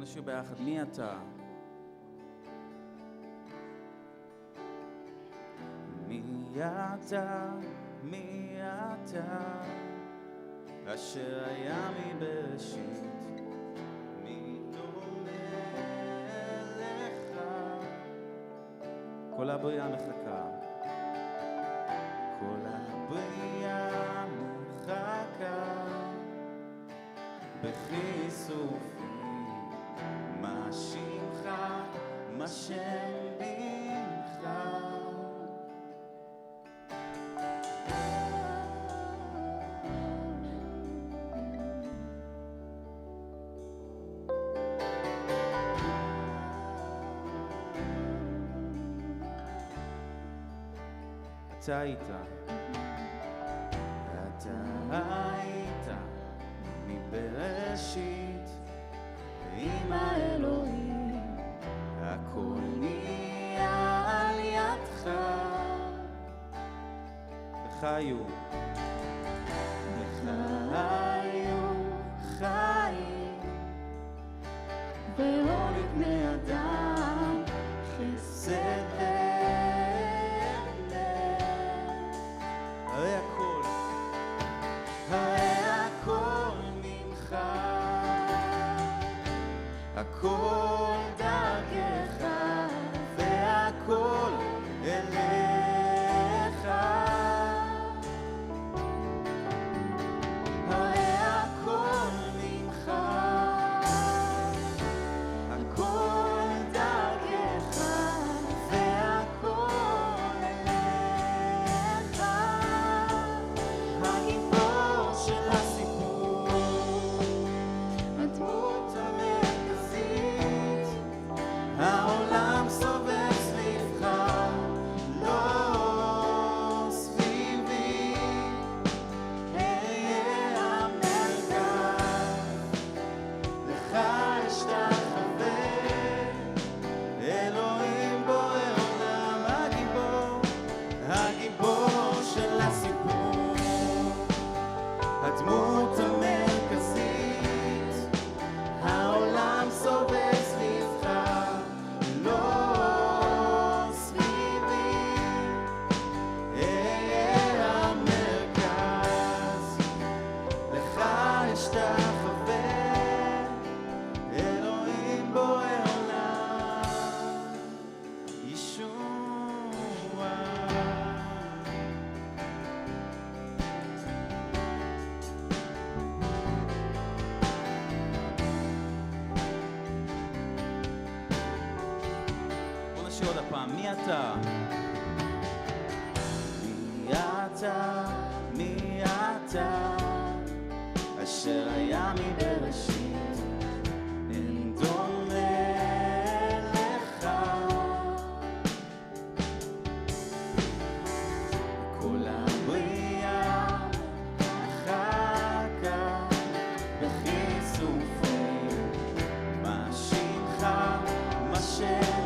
נשיר ביחד, מי אתה? מי אתה, מי אתה, אשר היה מבראשית, מי דומה לך? כל הבריאה מחכה, כל הבריאה מחכה, בכיסופי, מה שמך, מה שם בנך. אתה היית, אתה היית מבראשית עם האלוהים, הכל נהיה על ידך. לך היו חיים ולא לבני אדם חסד. הכל דרכך והכל אליך, הרי הכל ממך, הכל דרכך והכל אליך, הגיבור של הסיפור, הדמות העולם סובב סביבך, לא סביבי, אהיה המרכז, לך אשתחווה, אלוהים בורא עולם, הגיבור של הסיפור, הדמות המרכזית, העולם סובב סביבך, עוד הפעם, מי אתה? מי אתה, מי אתה, אשר היה מבראשית, אין דומה לך. כל הבריאה מחכה בכיסופי, מה שמך, מה שם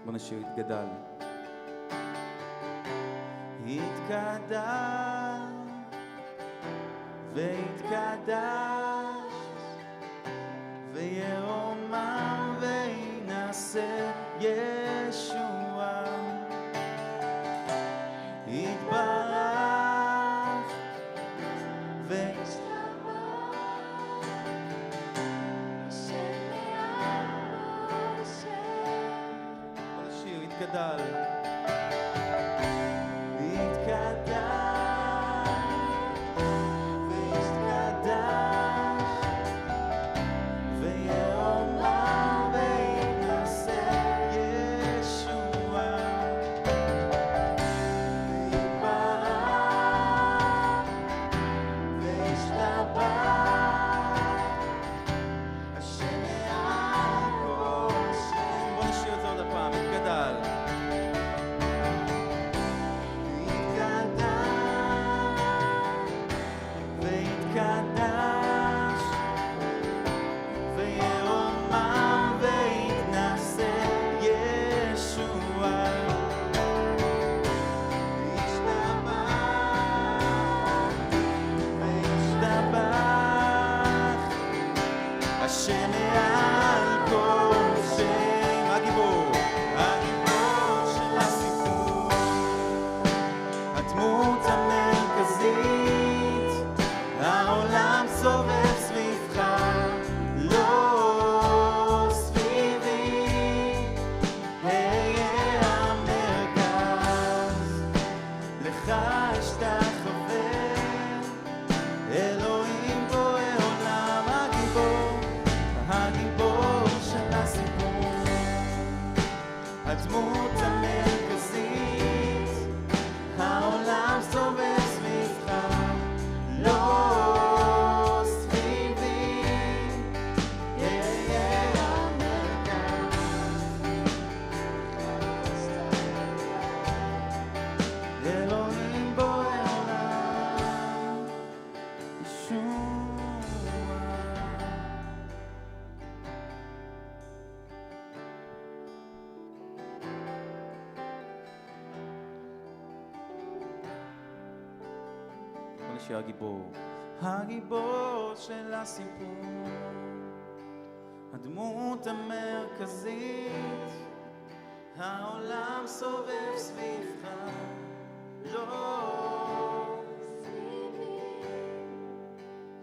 בוא נשאיר התגדל. התגדל והתקדש וירומם וינשא ישועה. יתברך וישתבח השם מעל השם. בוא נשאיר התגדל. הגיבור, הגיבור של הסיפור, הדמות המרכזית, העולם סובב סביבך, לא סביבי,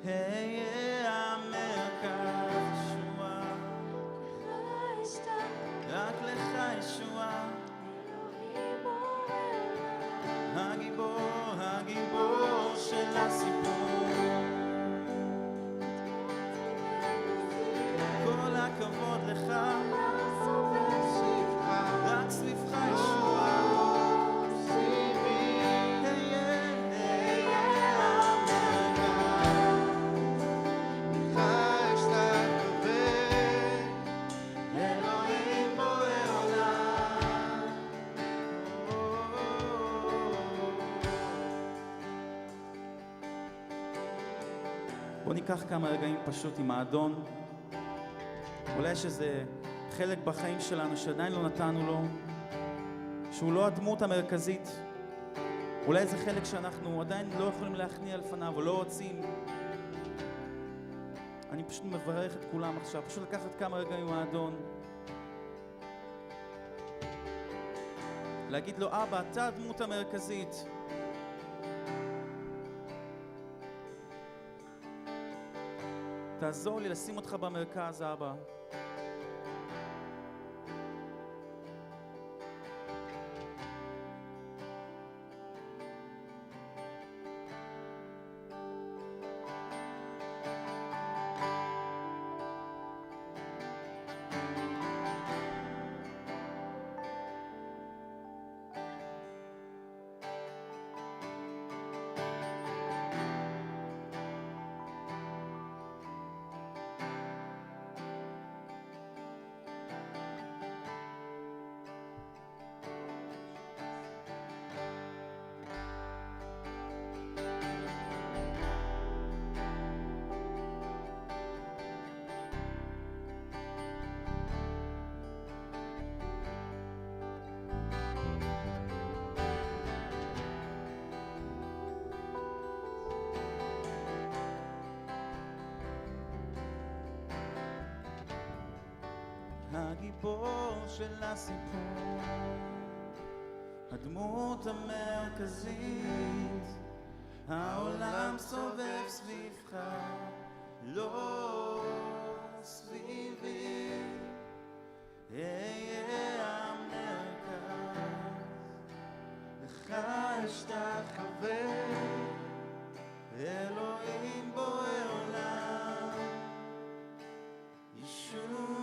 היה המרכז ישועה, רק לך ישועה, הגיבור, הגיבור של הסיפור. כל הכבוד לך, רק סביבך ישועה. בוא ניקח כמה רגעים פשוט עם האדון. אולי יש איזה חלק בחיים שלנו שעדיין לא נתנו לו, שהוא לא הדמות המרכזית. אולי איזה חלק שאנחנו עדיין לא יכולים להכניע לפניו או לא רוצים. אני פשוט מברך את כולם עכשיו, פשוט לקחת כמה רגעים עם האדון. להגיד לו, אבא, אתה הדמות המרכזית. תעזור לי לשים אותך במרכז, אבא. הגיבור של הסיפור, הדמות המרכזית, העולם סובב סביבך, לא סביבי, אהיה המרכז, לך אשתחווה, אלוהים בורא עולם, ישוע.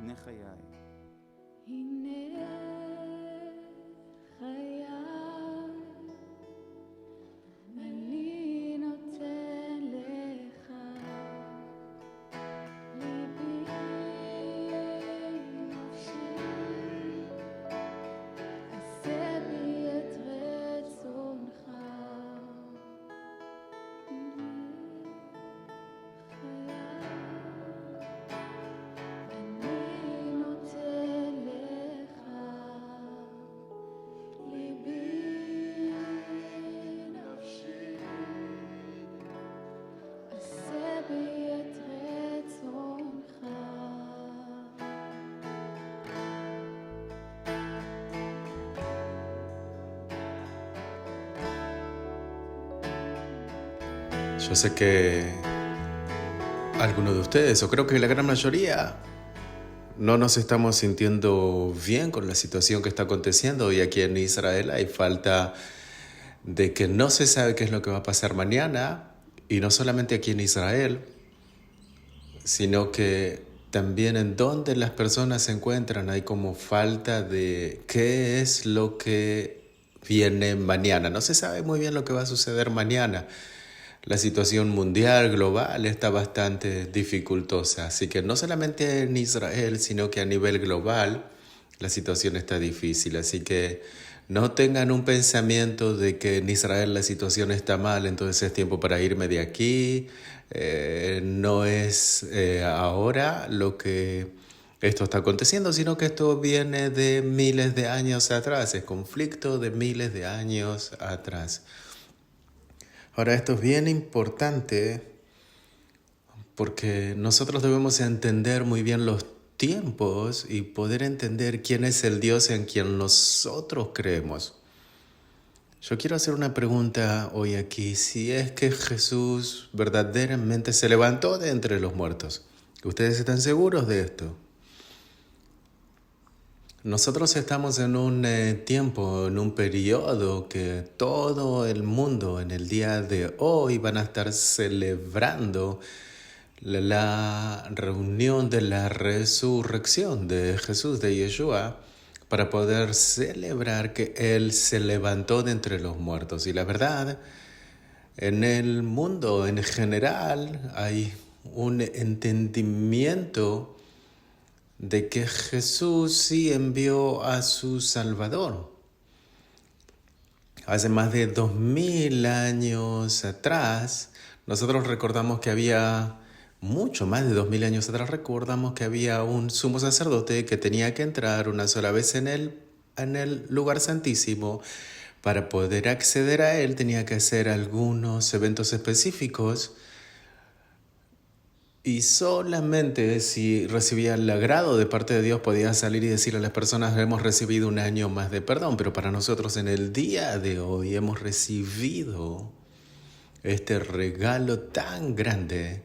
הנה חיי, הנה חיי, אני נותן לך, ליבי נפשי, עשה בי את רצונך. Yo sé que algunos de ustedes, o creo que la gran mayoría, no nos estamos sintiendo bien con la situación que está aconteciendo hoy aquí en Israel. Hay falta de que no se sabe qué es lo que va a pasar mañana, y no solamente aquí en Israel, sino que también en donde las personas se encuentran hay como falta de qué es lo que viene mañana. No se sabe muy bien lo que va a suceder mañana. La situación mundial, global, está bastante dificultosa. Así que no solamente en Israel, sino que a nivel global la situación está difícil. Así que no tengan un pensamiento de que en Israel la situación está mal, entonces es tiempo para irme de aquí. No es ahora lo que esto está aconteciendo, sino que esto viene de miles de años atrás. Es conflicto de miles de años atrás. Ahora, esto es bien importante porque nosotros debemos entender muy bien los tiempos y poder entender quién es el Dios en quien nosotros creemos. Yo quiero hacer una pregunta hoy aquí, si es que Jesús verdaderamente se levantó de entre los muertos. ¿Ustedes están seguros de esto? Nosotros estamos en un tiempo, en un periodo que todo el mundo en el día de hoy van a estar celebrando la reunión de la resurrección de Jesús, de Yeshua, para poder celebrar que Él se levantó de entre los muertos. Y la verdad, en el mundo en general hay un entendimiento de que Jesús sí envió a su Salvador. Hace más de 2000 años atrás, nosotros recordamos que había, mucho más de 2000 años atrás, recordamos que había un sumo sacerdote que tenía que entrar una sola vez en el lugar santísimo para poder acceder a él tenía que hacer algunos eventos específicos y solamente si recibía el agrado de parte de Dios podía salir y decir a las personas hemos recibido un año más de perdón, pero para nosotros en el día de hoy hemos recibido este regalo tan grande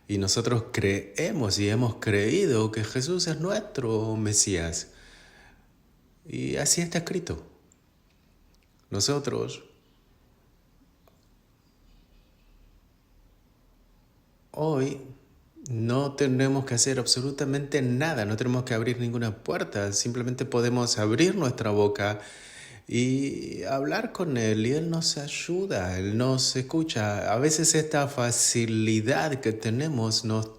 y nosotros creemos y hemos creído que Jesús es nuestro Mesías y así está escrito. Nosotros hoy no tenemos que hacer absolutamente nada, no tenemos que abrir ninguna puerta, simplemente podemos abrir nuestra boca y hablar con Él y Él nos ayuda, Él nos escucha. A veces esta facilidad que tenemos nos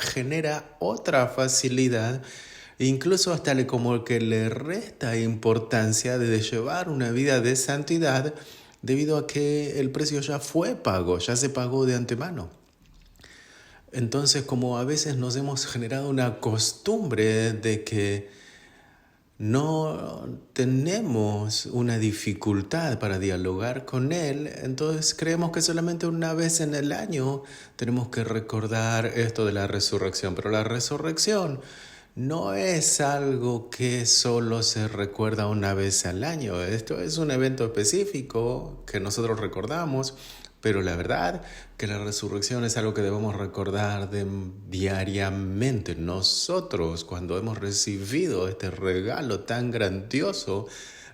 genera otra facilidad, incluso hasta como que le resta importancia de llevar una vida de santidad debido a que el precio ya fue pago, ya se pagó de antemano. Entonces, como a veces nos hemos generado una costumbre de que no tenemos una dificultad para dialogar con Él, entonces creemos que solamente una vez en el año tenemos que recordar esto de la resurrección. Pero la resurrección no es algo que solo se recuerda una vez al año. Esto es un evento específico que nosotros recordamos. Pero la verdad que la resurrección es algo que debemos recordar diariamente. Nosotros, cuando hemos recibido este regalo tan grandioso,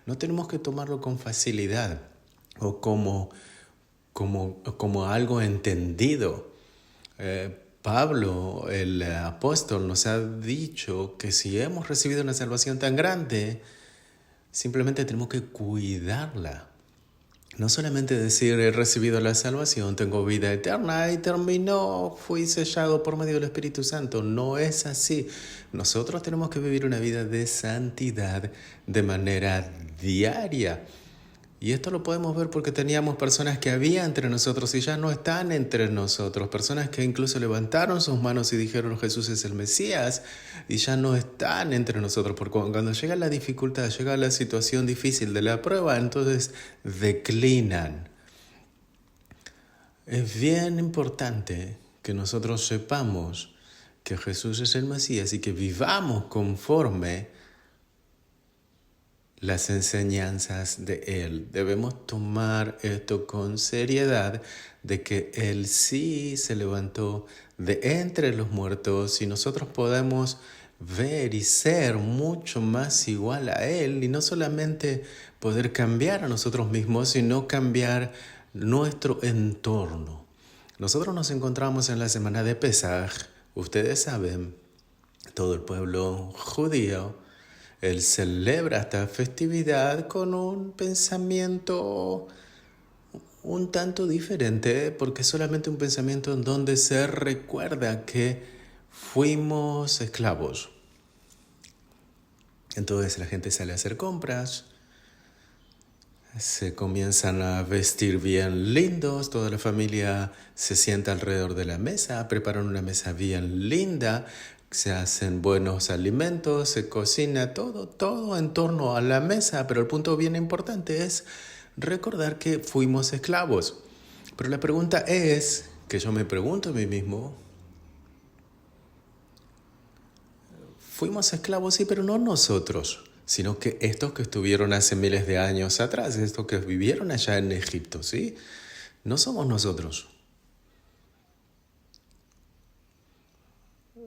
no tenemos que tomarlo con facilidad o como algo entendido. Pablo, el apóstol, nos ha dicho que si hemos recibido una salvación tan grande, simplemente tenemos que cuidarla. No solamente decir he recibido la salvación, tengo vida eterna y terminó, fui sellado por medio del Espíritu Santo. No es así. Nosotros tenemos que vivir una vida de santidad de manera diaria. Y esto lo podemos ver porque teníamos personas que había entre nosotros y ya no están entre nosotros. Personas que incluso levantaron sus manos y dijeron Jesús es el Mesías y ya no están entre nosotros. Porque cuando llega la dificultad, llega la situación difícil de la prueba, entonces declinan. Es bien importante que nosotros sepamos que Jesús es el Mesías y que vivamos conforme las enseñanzas de Él. Debemos tomar esto con seriedad de que Él sí se levantó de entre los muertos y nosotros podemos ver y ser mucho más igual a Él y no solamente poder cambiar a nosotros mismos, sino cambiar nuestro entorno. Nosotros nos encontramos en la semana de Pesaj. Ustedes saben, todo el pueblo judío él celebra esta festividad con un pensamiento un tanto diferente, porque es solamente un pensamiento en donde se recuerda que fuimos esclavos. Entonces la gente sale a hacer compras, se comienzan a vestir bien lindos, toda la familia se sienta alrededor de la mesa, preparan una mesa bien linda, se hacen buenos alimentos, se cocina todo en torno a la mesa, pero el punto bien importante es recordar que fuimos esclavos. Pero la pregunta es, que yo me pregunto a mí mismo, fuimos esclavos, sí, pero no nosotros, sino que estos que estuvieron hace miles de años atrás, estos que vivieron allá en Egipto, ¿sí? No somos nosotros.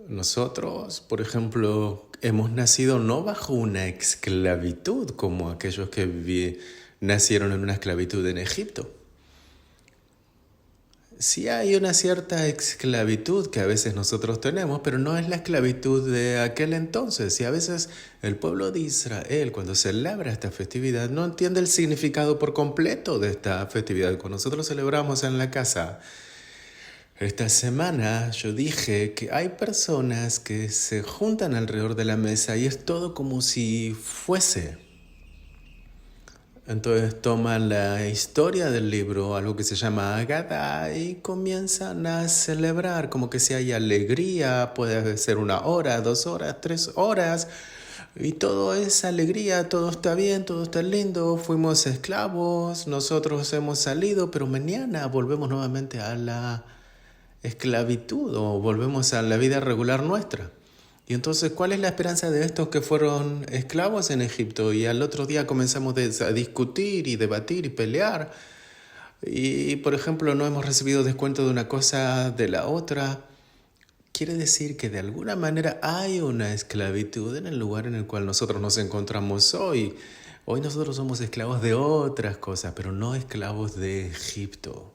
Nosotros, por ejemplo, hemos nacido no bajo una esclavitud como aquellos que nacieron en una esclavitud en Egipto. Sí hay una cierta esclavitud que a veces nosotros tenemos, pero no es la esclavitud de aquel entonces. Y a veces el pueblo de Israel, cuando celebra esta festividad, no entiende el significado por completo de esta festividad. Cuando nosotros celebramos en la casa, esta semana yo dije que hay personas que se juntan alrededor de la mesa y es todo como si fuese. Entonces toman la historia del libro, algo que se llama Agadá, y comienzan a celebrar como que si hay alegría, puede ser 1 hora, 2 horas, 3 horas. Y todo es alegría, todo está bien, todo está lindo, fuimos esclavos, nosotros hemos salido, pero mañana volvemos nuevamente a la esclavitud o volvemos a la vida regular nuestra. Y entonces, ¿cuál es la esperanza de estos que fueron esclavos en Egipto? Y al otro día comenzamos a discutir y debatir y pelear. Y, por ejemplo, no hemos recibido descuento de una cosa de la otra. Quiere decir que de alguna manera hay una esclavitud en el lugar en el cual nosotros nos encontramos hoy. Hoy nosotros somos esclavos de otras cosas, pero no esclavos de Egipto.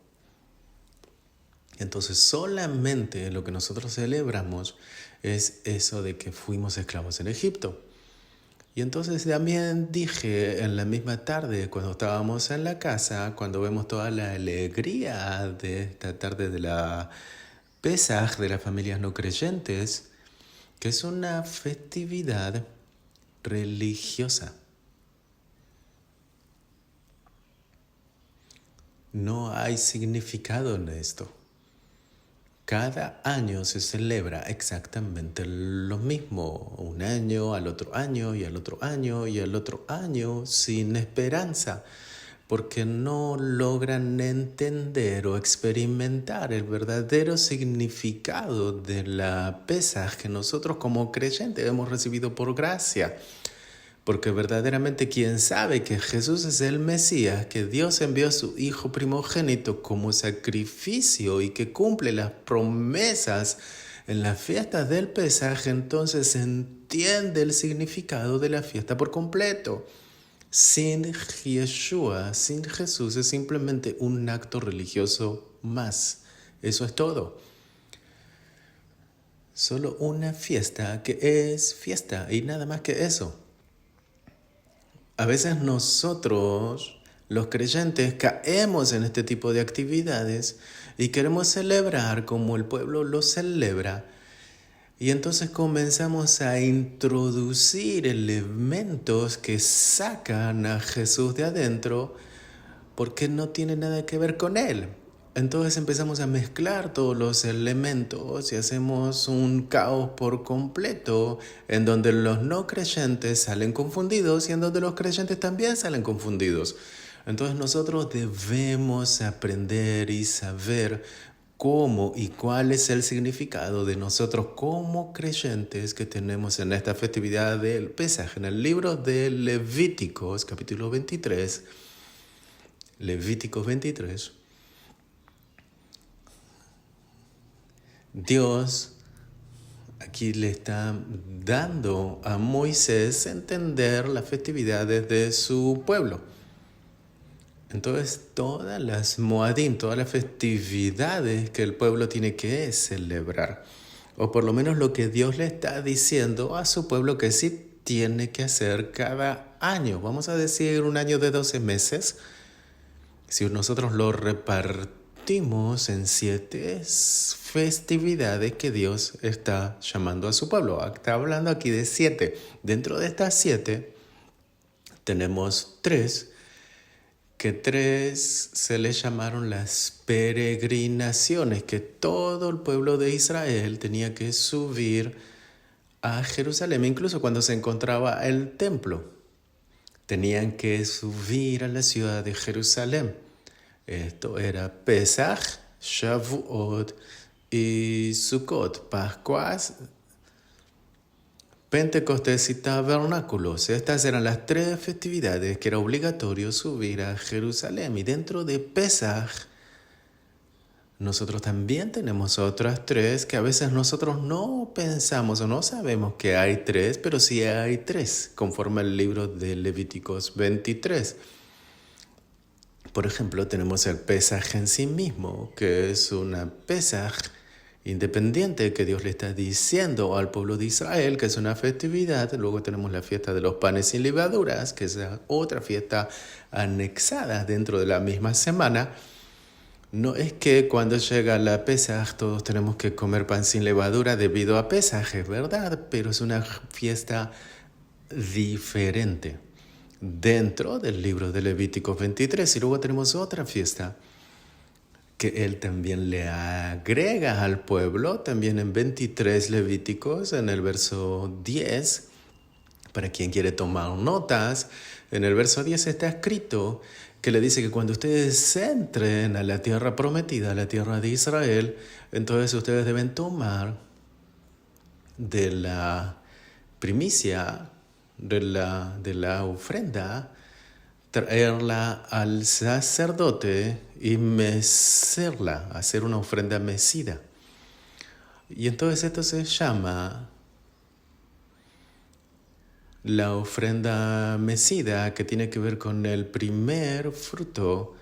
Entonces solamente lo que nosotros celebramos es eso de que fuimos esclavos en Egipto. Y entonces también dije en la misma tarde, cuando estábamos en la casa, cuando vemos toda la alegría de esta tarde de la Pesaj de las familias no creyentes, que es una festividad religiosa. No hay significado en esto. Cada año se celebra exactamente lo mismo, un año, al otro año y al otro año y al otro año, sin esperanza, porque no logran entender o experimentar el verdadero significado de la Pesaj que nosotros como creyentes hemos recibido por gracia. Porque verdaderamente quien sabe que Jesús es el Mesías, que Dios envió a su Hijo primogénito como sacrificio y que cumple las promesas en las fiestas del Pesaj, entonces entiende el significado de la fiesta por completo. Sin Yeshua, sin Jesús, es simplemente un acto religioso más. Eso es todo. Solo una fiesta que es fiesta y nada más que eso. A veces nosotros, los creyentes, caemos en este tipo de actividades y queremos celebrar como el pueblo lo celebra. Y entonces comenzamos a introducir elementos que sacan a Jesús de adentro porque no tiene nada que ver con él. Entonces empezamos a mezclar todos los elementos y hacemos un caos por completo en donde los no creyentes salen confundidos y en donde los creyentes también salen confundidos. Entonces nosotros debemos aprender y saber cómo y cuál es el significado de nosotros como creyentes que tenemos en esta festividad del Pesaj. En el libro de Levíticos, capítulo 23, Levíticos 23, Dios aquí le está dando a Moisés entender las festividades de su pueblo. Entonces, todas las Moadim, todas las festividades que el pueblo tiene que celebrar, o por lo menos lo que Dios le está diciendo a su pueblo que sí tiene que hacer cada año. Vamos a decir un año de 12 meses. Si nosotros lo repartimos en 7 festividades que Dios está llamando a su pueblo. Está hablando aquí de 7. Dentro de estas 7 tenemos 3, que 3 se les llamaron las peregrinaciones, que todo el pueblo de Israel tenía que subir a Jerusalén, incluso cuando se encontraba el templo. Tenían que subir a la ciudad de Jerusalén. Esto era Pesaj, Shavuot y Sukkot, Pascuas, Pentecostés y Tabernáculos. Estas eran las 3 festividades que era obligatorio subir a Jerusalén. Y dentro de Pesaj, nosotros también tenemos otras 3 que a veces nosotros no pensamos o no sabemos que hay 3, pero sí hay 3, conforme al libro de Levíticos 23. Por ejemplo, tenemos el Pesaj en sí mismo, que es una Pesaj independiente que Dios le está diciendo al pueblo de Israel, que es una festividad. Luego tenemos la fiesta de los panes sin levaduras, que es otra fiesta anexada dentro de la misma semana. No es que cuando llega la Pesaj todos tenemos que comer pan sin levadura debido a Pesaj, es verdad, pero es una fiesta diferente dentro del libro de Levíticos 23. Y luego tenemos otra fiesta que él también le agrega al pueblo, también en 23 Levíticos, en el verso 10, Para quien quiere tomar notas, en el verso 10 está escrito que le dice que cuando ustedes entren a la tierra prometida, a la tierra de Israel, entonces ustedes deben tomar de la primicia, de la ofrenda, traerla al sacerdote y mecerla, hacer una ofrenda mecida. Y entonces esto se llama la ofrenda mecida, que tiene que ver con el primer fruto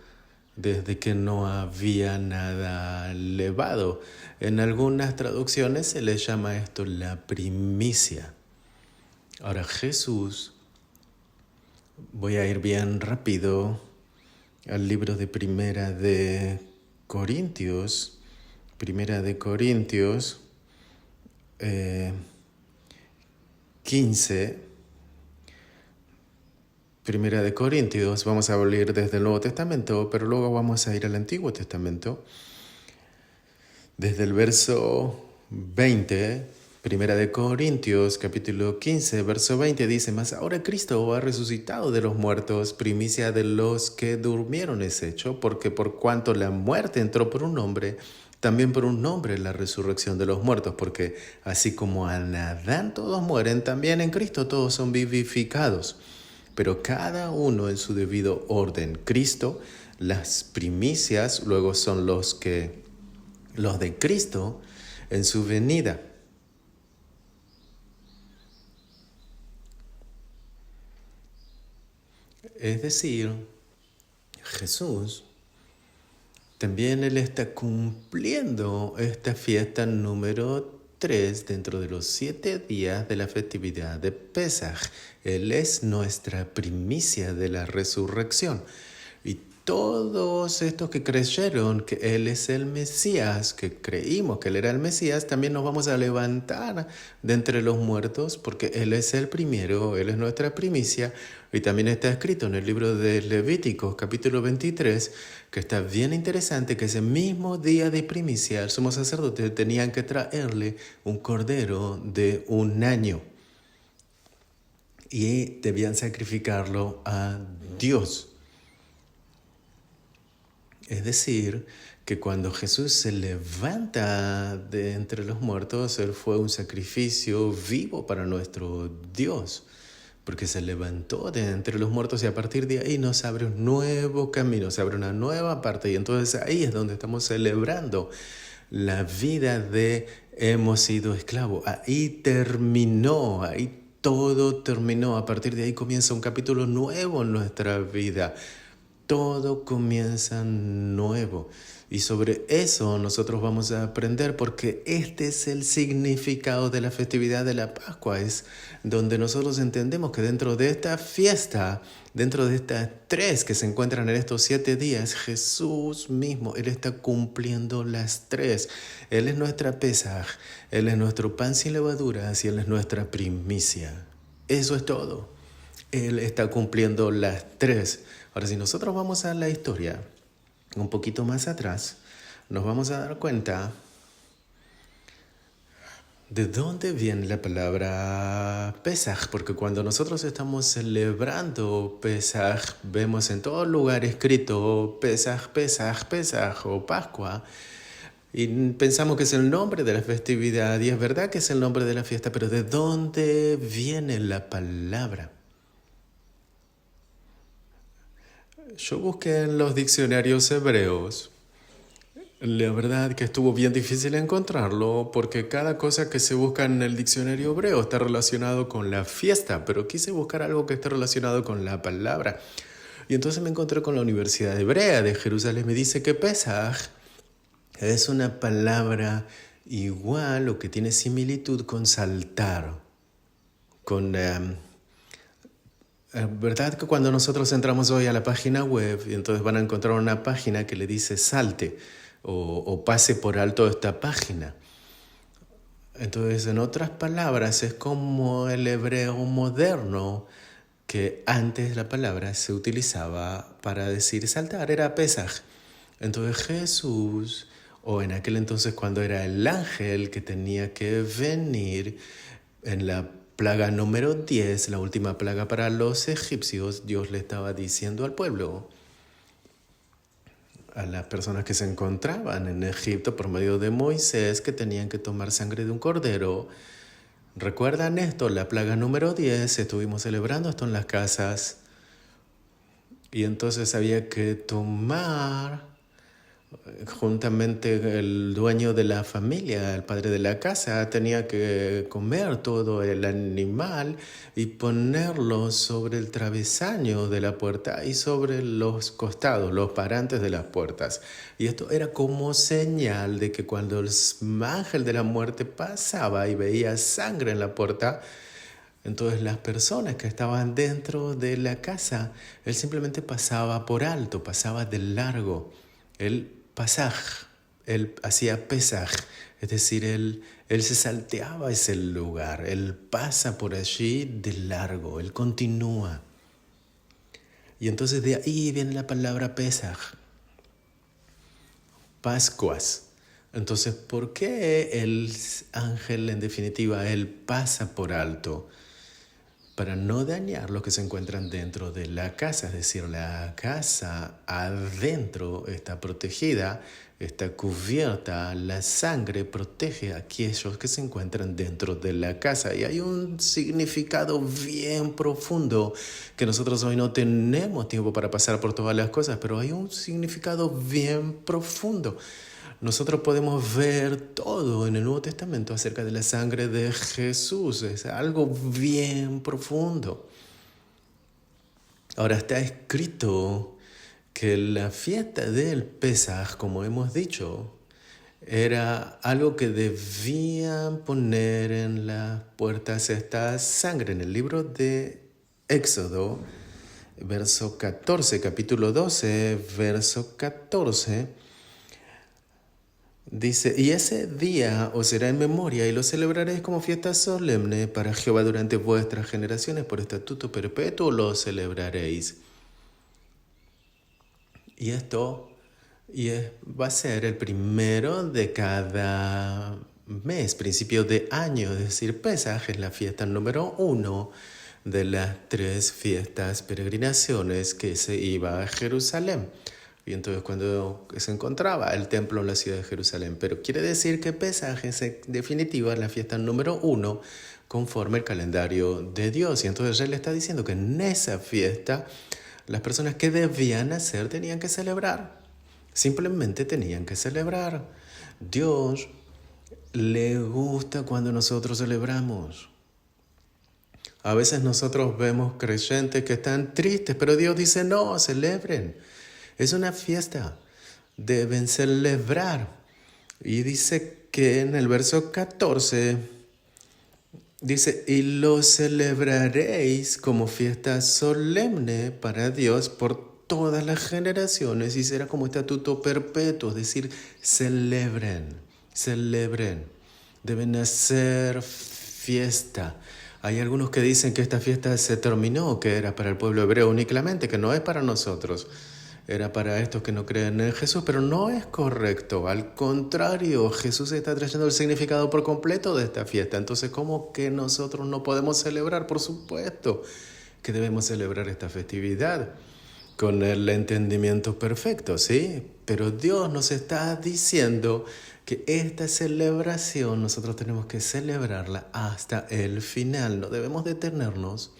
desde que no había nada levado. En algunas traducciones se le llama esto la primicia. Ahora Jesús, voy a ir bien rápido al libro de Primera de Corintios 15. Primera de Corintios, vamos a leer desde el Nuevo Testamento, pero luego vamos a ir al Antiguo Testamento. Desde el verso 20, Primera de Corintios, capítulo 15, verso 20, dice: Mas ahora Cristo ha resucitado de los muertos, primicia de los que durmieron es hecho, porque por cuanto la muerte entró por un hombre, también por un hombre la resurrección de los muertos, porque así como en Adán todos mueren, también en Cristo todos son vivificados. Pero cada uno en su debido orden. Cristo, las primicias, luego son los de Cristo en su venida. Es decir, Jesús, también Él está cumpliendo esta fiesta número 3 dentro de los 7 días de la festividad de Pesaj. Él es nuestra primicia de la resurrección. Y todos estos que creyeron que Él es el Mesías, que creímos que Él era el Mesías, también nos vamos a levantar de entre los muertos, porque Él es el primero, Él es nuestra primicia. Y también está escrito en el libro de Levíticos, capítulo 23, que está bien interesante, que ese mismo día de primicia, el sumo sacerdote tenían que traerle un cordero de 1 año. Y debían sacrificarlo a Dios. Es decir, que cuando Jesús se levanta de entre los muertos, Él fue un sacrificio vivo para nuestro Dios, porque se levantó de entre los muertos y a partir de ahí nos abre un nuevo camino, se abre una nueva parte, y entonces ahí es donde estamos celebrando la vida de hemos sido esclavos. Ahí terminó, ahí todo terminó. A partir de ahí comienza un capítulo nuevo en nuestra vida. Todo comienza nuevo. Y sobre eso nosotros vamos a aprender, porque este es el significado de la festividad de la Pascua. Es donde nosotros entendemos que dentro de esta fiesta, dentro de estas 3 que se encuentran en estos 7 días, Jesús mismo, Él está cumpliendo las 3. Él es nuestra Pesaj, Él es nuestro pan sin levaduras y Él es nuestra primicia. Eso es todo. Él está cumpliendo las 3. Ahora, si nosotros vamos a la historia un poquito más atrás, nos vamos a dar cuenta de dónde viene la palabra Pesaj, porque cuando nosotros estamos celebrando Pesaj, vemos en todo lugar escrito Pesaj, Pesaj, Pesaj o Pascua, y pensamos que es el nombre de la festividad, y es verdad que es el nombre de la fiesta, pero ¿de dónde viene la palabra? Yo busqué en los diccionarios hebreos. La verdad que estuvo bien difícil encontrarlo, porque cada cosa que se busca en el diccionario hebreo está relacionado con la fiesta, pero quise buscar algo que esté relacionado con la palabra. Y entonces me encontré con la Universidad Hebrea de Jerusalén. Me dice que Pesaj es una palabra igual o que tiene similitud con saltar, con... ¿Verdad que cuando nosotros entramos hoy a la página web, y entonces van a encontrar una página que le dice salte o pase por alto esta página? Entonces, en otras palabras, es como el hebreo moderno, que antes la palabra se utilizaba para decir saltar, era Pesaj. Entonces Jesús, o en aquel entonces cuando era el ángel que tenía que venir en la plaga número 10, la última plaga para los egipcios, Dios le estaba diciendo al pueblo, a las personas que se encontraban en Egipto por medio de Moisés, que tenían que tomar sangre de un cordero. ¿Recuerdan esto? La plaga número 10, estuvimos celebrando esto en las casas. Y entonces había que tomar, juntamente el dueño de la familia, el padre de la casa, tenía que comer todo el animal y ponerlo sobre el travesaño de la puerta y sobre los costados, los parantes de las puertas. Y esto era como señal de que cuando el ángel de la muerte pasaba y veía sangre en la puerta, entonces las personas que estaban dentro de la casa, él simplemente pasaba por alto, pasaba de largo. Él pasaj, él hacía pesaj, es decir, él se salteaba ese lugar, él pasa por allí de largo, él continúa. Y entonces de ahí viene la palabra pesaj, Pascuas. Entonces, ¿por qué el ángel en definitiva, él pasa por alto? Para no dañar lo que se encuentran dentro de la casa, es decir, la casa adentro está protegida, está cubierta, la sangre protege a aquellos que se encuentran dentro de la casa. Y hay un significado bien profundo que nosotros hoy no tenemos tiempo para pasar por todas las cosas, pero hay un significado bien profundo. Nosotros podemos ver todo en el Nuevo Testamento acerca de la sangre de Jesús. Es algo bien profundo. Ahora está escrito que la fiesta del Pesaj, como hemos dicho, era algo que debían poner en las puertas esta sangre. En el libro de Éxodo, verso 14, capítulo 12, verso 14, dice, y ese día os será en memoria y lo celebraréis como fiesta solemne para Jehová durante vuestras generaciones, por estatuto perpetuo lo celebraréis. Y esto va a ser el primero de cada mes, principio de año, es decir, Pesaj es la fiesta número 1 de las 3 fiestas peregrinaciones que se iba a Jerusalén. Y entonces cuando se encontraba el templo en la ciudad de Jerusalén. Pero quiere decir que Pesaj es en definitiva la fiesta número 1 conforme el calendario de Dios. Y entonces él está diciendo que en esa fiesta las personas que debían hacer tenían que celebrar. Simplemente tenían que celebrar. Dios le gusta cuando nosotros celebramos. A veces nosotros vemos creyentes que están tristes, pero Dios dice no, celebren. Es una fiesta, deben celebrar. Y dice que en el verso 14, dice, y lo celebraréis como fiesta solemne para Dios por todas las generaciones y será como estatuto perpetuo, es decir, celebren, deben hacer fiesta. Hay algunos que dicen que esta fiesta se terminó, que era para el pueblo hebreo únicamente, que no es para nosotros. Era para estos que no creen en Jesús, pero no es correcto. Al contrario, Jesús está trayendo el significado por completo de esta fiesta. Entonces, ¿cómo que nosotros no podemos celebrar? Por supuesto que debemos celebrar esta festividad con el entendimiento perfecto, ¿sí? Pero Dios nos está diciendo que esta celebración nosotros tenemos que celebrarla hasta el final. No debemos detenernos.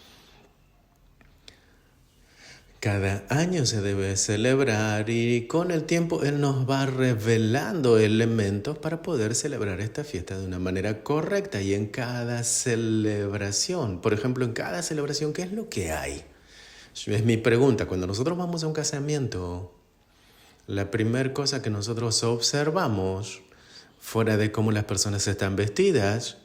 Cada año se debe celebrar y con el tiempo Él nos va revelando elementos para poder celebrar esta fiesta de una manera correcta. Y en cada celebración, por ejemplo, en cada celebración, ¿qué es lo que hay? Es mi pregunta. Cuando nosotros vamos a un casamiento, la primera cosa que nosotros observamos, fuera de cómo las personas están vestidas,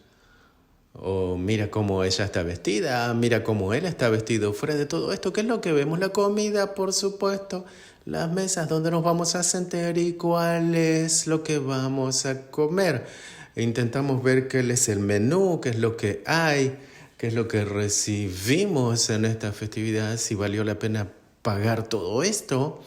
o mira cómo ella está vestida, mira cómo él está vestido, fuera de todo esto, ¿qué es lo que vemos? La comida, por supuesto, las mesas donde nos vamos a sentar y cuál es lo que vamos a comer. Intentamos ver qué es el menú, qué es lo que hay, qué es lo que recibimos en esta festividad, si valió la pena pagar todo esto.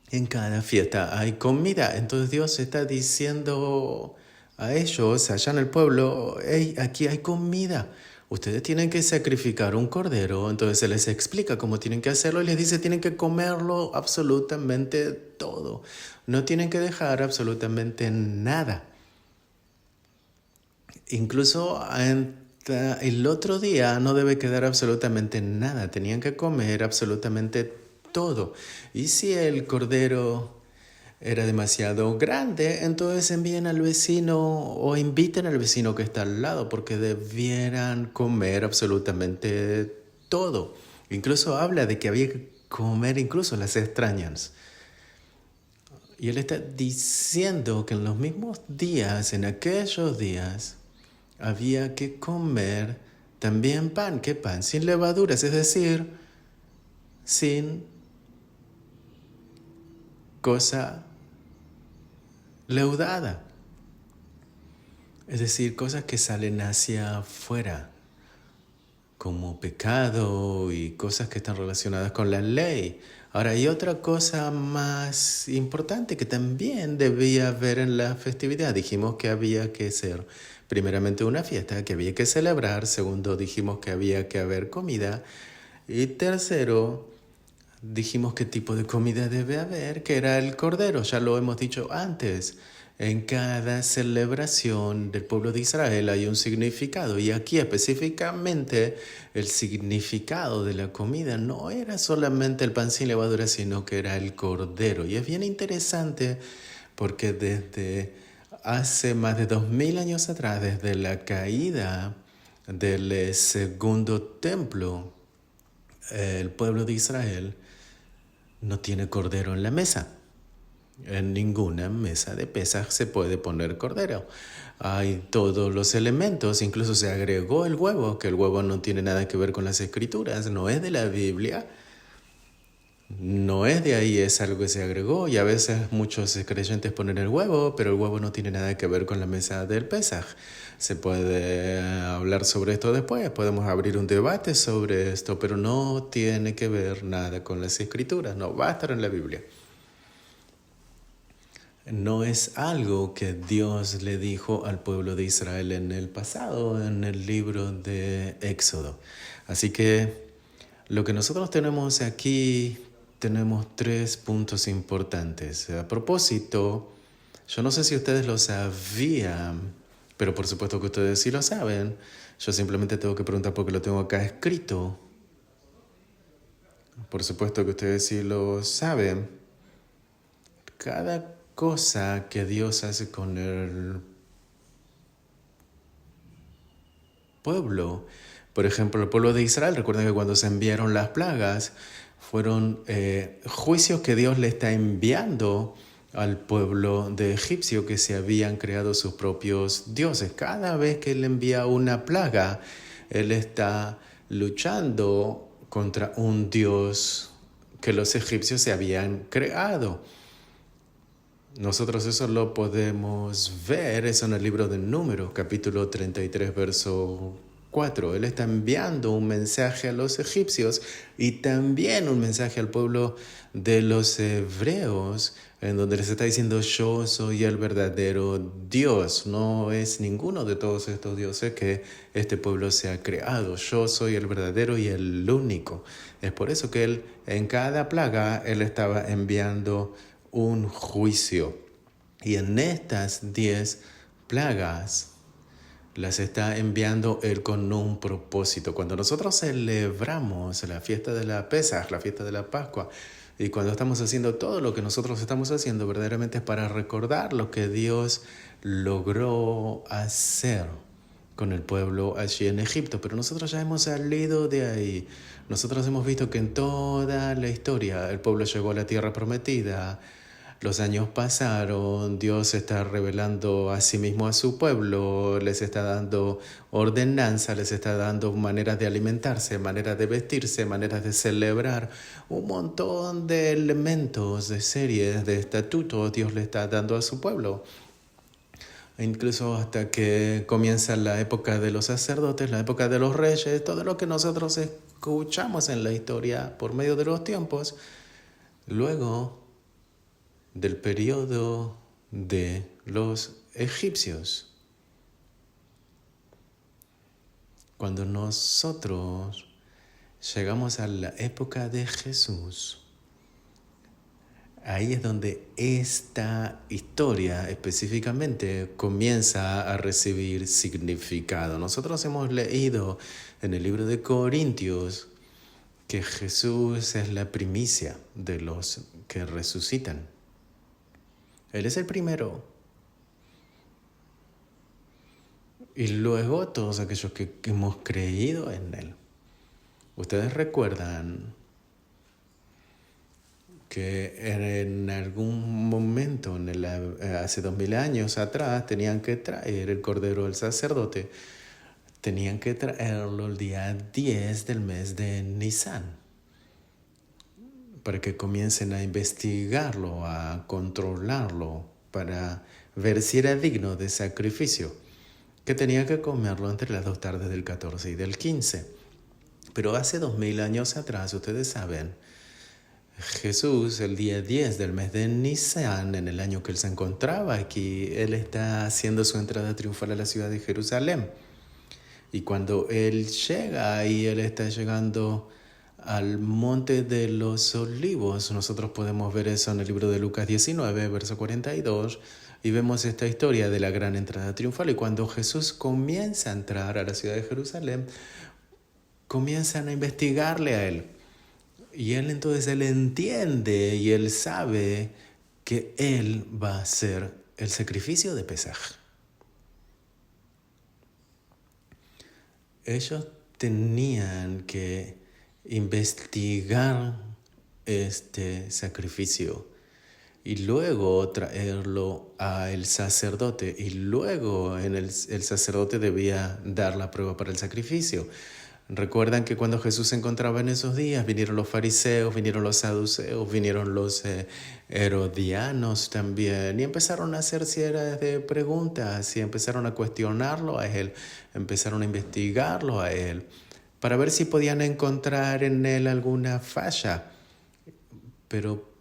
En cada fiesta hay comida, entonces Dios está diciendo a ellos allá en el pueblo, hey, aquí hay comida. Ustedes tienen que sacrificar un cordero. Entonces se les explica cómo tienen que hacerlo y les dice tienen que comerlo absolutamente todo. No tienen que dejar absolutamente nada. Incluso el otro día no debe quedar absolutamente nada. Tenían que comer absolutamente todo. Y si el cordero era demasiado grande, entonces envíen al vecino o inviten al vecino que está al lado porque debieran comer absolutamente todo. Incluso habla de que había que comer incluso las extrañas. Y él está diciendo que en los mismos días, en aquellos días, había que comer también pan. ¿Qué pan? Sin levaduras, es decir, sin cosa leudada. Es decir, cosas que salen hacia afuera, como pecado y cosas que están relacionadas con la ley. Ahora, hay otra cosa más importante que también debía haber en la festividad. Dijimos que había que ser, primeramente, una fiesta que había que celebrar. Segundo, dijimos que había que haber comida. Y tercero, dijimos qué tipo de comida debe haber, que era el cordero. Ya lo hemos dicho antes. En cada celebración del pueblo de Israel hay un significado y aquí específicamente el significado de la comida no era solamente el pan sin levadura, sino que era el cordero. Y es bien interesante porque desde hace más de 2000 años atrás, desde la caída del segundo templo, el pueblo de Israel no tiene cordero en la mesa. En ninguna mesa de Pesaj se puede poner cordero. Hay todos los elementos, incluso se agregó el huevo, que el huevo no tiene nada que ver con las escrituras, no es de la Biblia, no es de ahí, es algo que se agregó y a veces muchos creyentes ponen el huevo, pero el huevo no tiene nada que ver con la mesa del Pesaj. Se puede hablar sobre esto después, podemos abrir un debate sobre esto, pero no tiene que ver nada con las escrituras, no va a estar en la Biblia. No es algo que Dios le dijo al pueblo de Israel en el pasado, en el libro de Éxodo. Así que lo que nosotros tenemos aquí, tenemos 3 puntos importantes. A propósito, yo no sé si ustedes lo sabían, pero por supuesto que ustedes sí lo saben. Yo simplemente tengo que preguntar porque lo tengo acá escrito. Por supuesto que ustedes sí lo saben. Cada cosa que Dios hace con el pueblo, por ejemplo, el pueblo de Israel, recuerden que cuando se enviaron las plagas, fueron juicios que Dios le está enviando al pueblo de Egipcio que se habían creado sus propios dioses. Cada vez que Él envía una plaga, Él está luchando contra un dios que los egipcios se habían creado. Nosotros eso lo podemos ver, eso en el libro de Números, capítulo 33, verso 4. Él está enviando un mensaje a los egipcios y también un mensaje al pueblo de los hebreos, en donde les está diciendo: yo soy el verdadero Dios, no es ninguno de todos estos dioses que este pueblo se ha creado. Yo soy el verdadero y el único. Es por eso que Él, en cada plaga, Él estaba enviando un juicio. Y en estas 10 plagas las está enviando Él con un propósito. Cuando nosotros celebramos la fiesta de la Pesaj, la fiesta de la Pascua, y cuando estamos haciendo todo lo que nosotros estamos haciendo, verdaderamente es para recordar lo que Dios logró hacer con el pueblo allí en Egipto. Pero nosotros ya hemos salido de ahí. Nosotros hemos visto que en toda la historia el pueblo llegó a la tierra prometida. Los años pasaron, Dios está revelando a sí mismo a su pueblo, les está dando ordenanza, les está dando maneras de alimentarse, maneras de vestirse, maneras de celebrar, un montón de elementos, de series, de estatutos Dios le está dando a su pueblo. Incluso hasta que comienza la época de los sacerdotes, la época de los reyes, todo lo que nosotros escuchamos en la historia por medio de los tiempos. Luego del periodo de los egipcios. Cuando nosotros llegamos a la época de Jesús, ahí es donde esta historia específicamente comienza a recibir significado. Nosotros hemos leído en el libro de Corintios que Jesús es la primicia de los que resucitan. Él es el primero. Y luego todos aquellos que hemos creído en Él. Ustedes recuerdan que en algún momento, hace 2000 años atrás, tenían que traer el cordero del sacerdote. Tenían que traerlo el día 10 del mes de Nisan, para que comiencen a investigarlo, a controlarlo, para ver si era digno de sacrificio, que tenía que comerlo entre las 2 tardes del 14 y del 15. Pero hace 2000 años atrás, ustedes saben, Jesús, el día 10 del mes de Nisan, en el año que Él se encontraba aquí, Él está haciendo su entrada triunfal a la ciudad de Jerusalén. Y cuando Él llega y Él está llegando al monte de los olivos, nosotros podemos ver eso en el libro de Lucas 19, verso 42, y vemos esta historia de la gran entrada triunfal. Y cuando Jesús comienza a entrar a la ciudad de Jerusalén, comienzan a investigarle a Él. Y Él entonces entiende y Él sabe que Él va a hacer el sacrificio de Pesaj. Ellos tenían que investigar este sacrificio y luego traerlo al sacerdote, y luego el sacerdote debía dar la prueba para el sacrificio. Recuerdan que cuando Jesús se encontraba en esos días, vinieron los fariseos, vinieron los saduceos, vinieron los herodianos también, y empezaron a hacer ciertas preguntas y empezaron a cuestionarlo a Él, empezaron a investigarlo a Él, para ver si podían encontrar en Él alguna falla, pero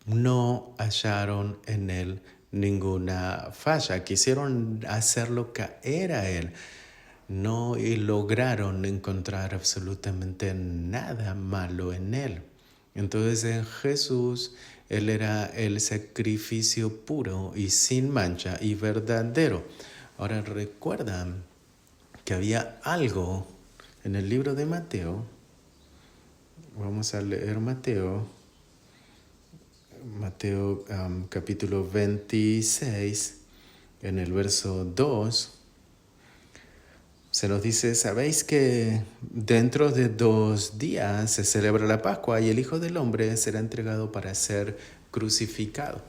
no hallaron en Él ninguna falla. Quisieron hacerlo caer a Él. No lograron encontrar absolutamente nada malo en Él. Entonces en Jesús, Él era el sacrificio puro y sin mancha y verdadero. Ahora recuerdan que había algo en el libro de Mateo. Vamos a leer Mateo capítulo 26, en el verso 2. Se nos dice: sabéis que dentro de 2 días se celebra la Pascua y el Hijo del Hombre será entregado para ser crucificado.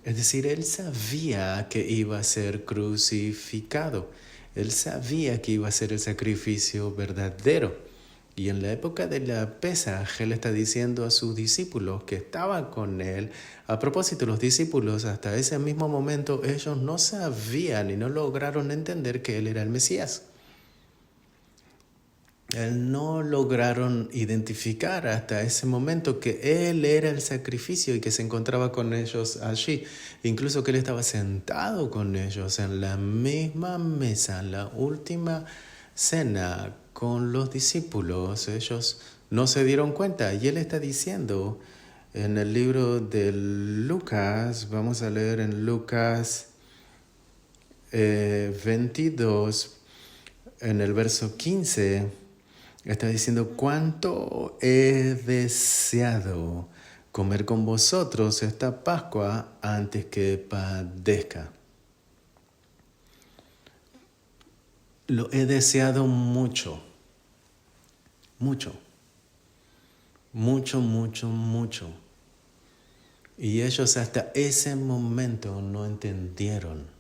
Es decir, Él sabía que iba a ser crucificado. Él sabía que iba a ser el sacrificio verdadero. Y en la época de la Pesaj, Él está diciendo a sus discípulos que estaban con Él. A propósito, los discípulos hasta ese mismo momento, ellos no sabían y no lograron entender que Él era el Mesías. No lograron identificar hasta ese momento que Él era el sacrificio y que se encontraba con ellos allí. Incluso que Él estaba sentado con ellos en la misma mesa, en la última cena con los discípulos. Ellos no se dieron cuenta. Y Él está diciendo en el libro de Lucas, vamos a leer en Lucas 22, en el verso 15, está diciendo: cuánto he deseado comer con vosotros esta Pascua antes que padezca. Lo he deseado mucho, mucho, mucho, mucho, mucho. Y ellos hasta ese momento no entendieron.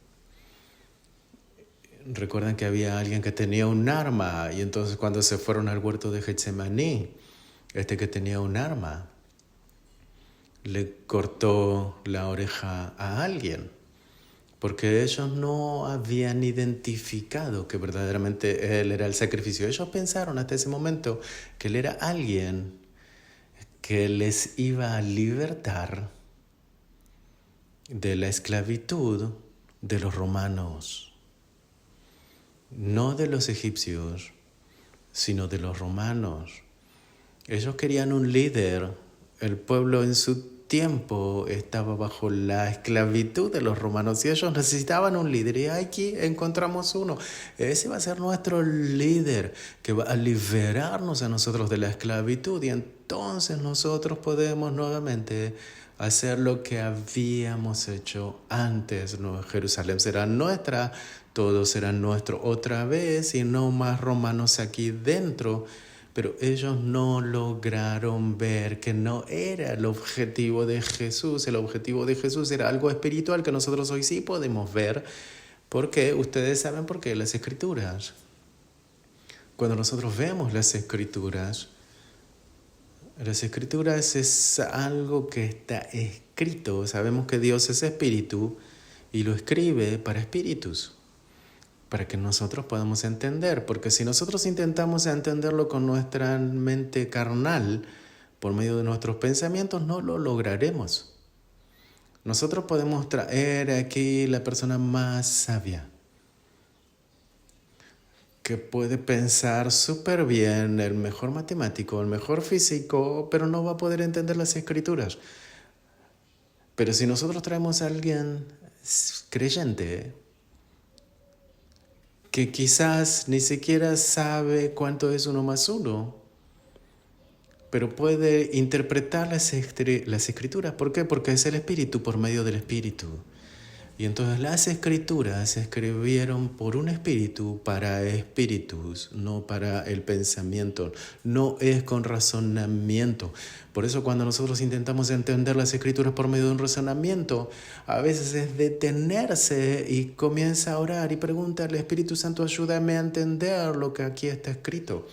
Recuerdan que había alguien que tenía un arma, y entonces cuando se fueron al huerto de Getsemaní, que tenía un arma le cortó la oreja a alguien, porque ellos no habían identificado que verdaderamente Él era el sacrificio. Ellos pensaron hasta ese momento que Él era alguien que les iba a libertar de la esclavitud de los romanos, no de los egipcios, sino de los romanos. Ellos querían un líder. El pueblo en su tiempo estaba bajo la esclavitud de los romanos y ellos necesitaban un líder. Y aquí encontramos uno. Ese va a ser nuestro líder que va a liberarnos a nosotros de la esclavitud. Y entonces nosotros podemos nuevamente hacer lo que habíamos hecho antes. No, Jerusalén será nuestra, todo será nuestro otra vez y no más romanos aquí dentro. Pero ellos no lograron ver que no era el objetivo de Jesús. El objetivo de Jesús era algo espiritual que nosotros hoy sí podemos ver. Porque ustedes saben por qué las Escrituras. Cuando nosotros vemos las Escrituras es algo que está escrito. Sabemos que Dios es espíritu y lo escribe para espíritus, para que nosotros podamos entender, porque si nosotros intentamos entenderlo con nuestra mente carnal, por medio de nuestros pensamientos, no lo lograremos. Nosotros podemos traer aquí la persona más sabia, que puede pensar súper bien, el mejor matemático, el mejor físico, pero no va a poder entender las escrituras. Pero si nosotros traemos a alguien creyente, que quizás ni siquiera sabe cuánto es 1 más 1, pero puede interpretar las escrituras. ¿Por qué? Porque es el Espíritu por medio del Espíritu. Y entonces las escrituras se escribieron por un espíritu para espíritus, no para el pensamiento. No es con razonamiento. Por eso cuando nosotros intentamos entender las escrituras por medio de un razonamiento, a veces es detenerse y comienza a orar y preguntarle: Espíritu Santo, ayúdame a entender lo que aquí está escrito.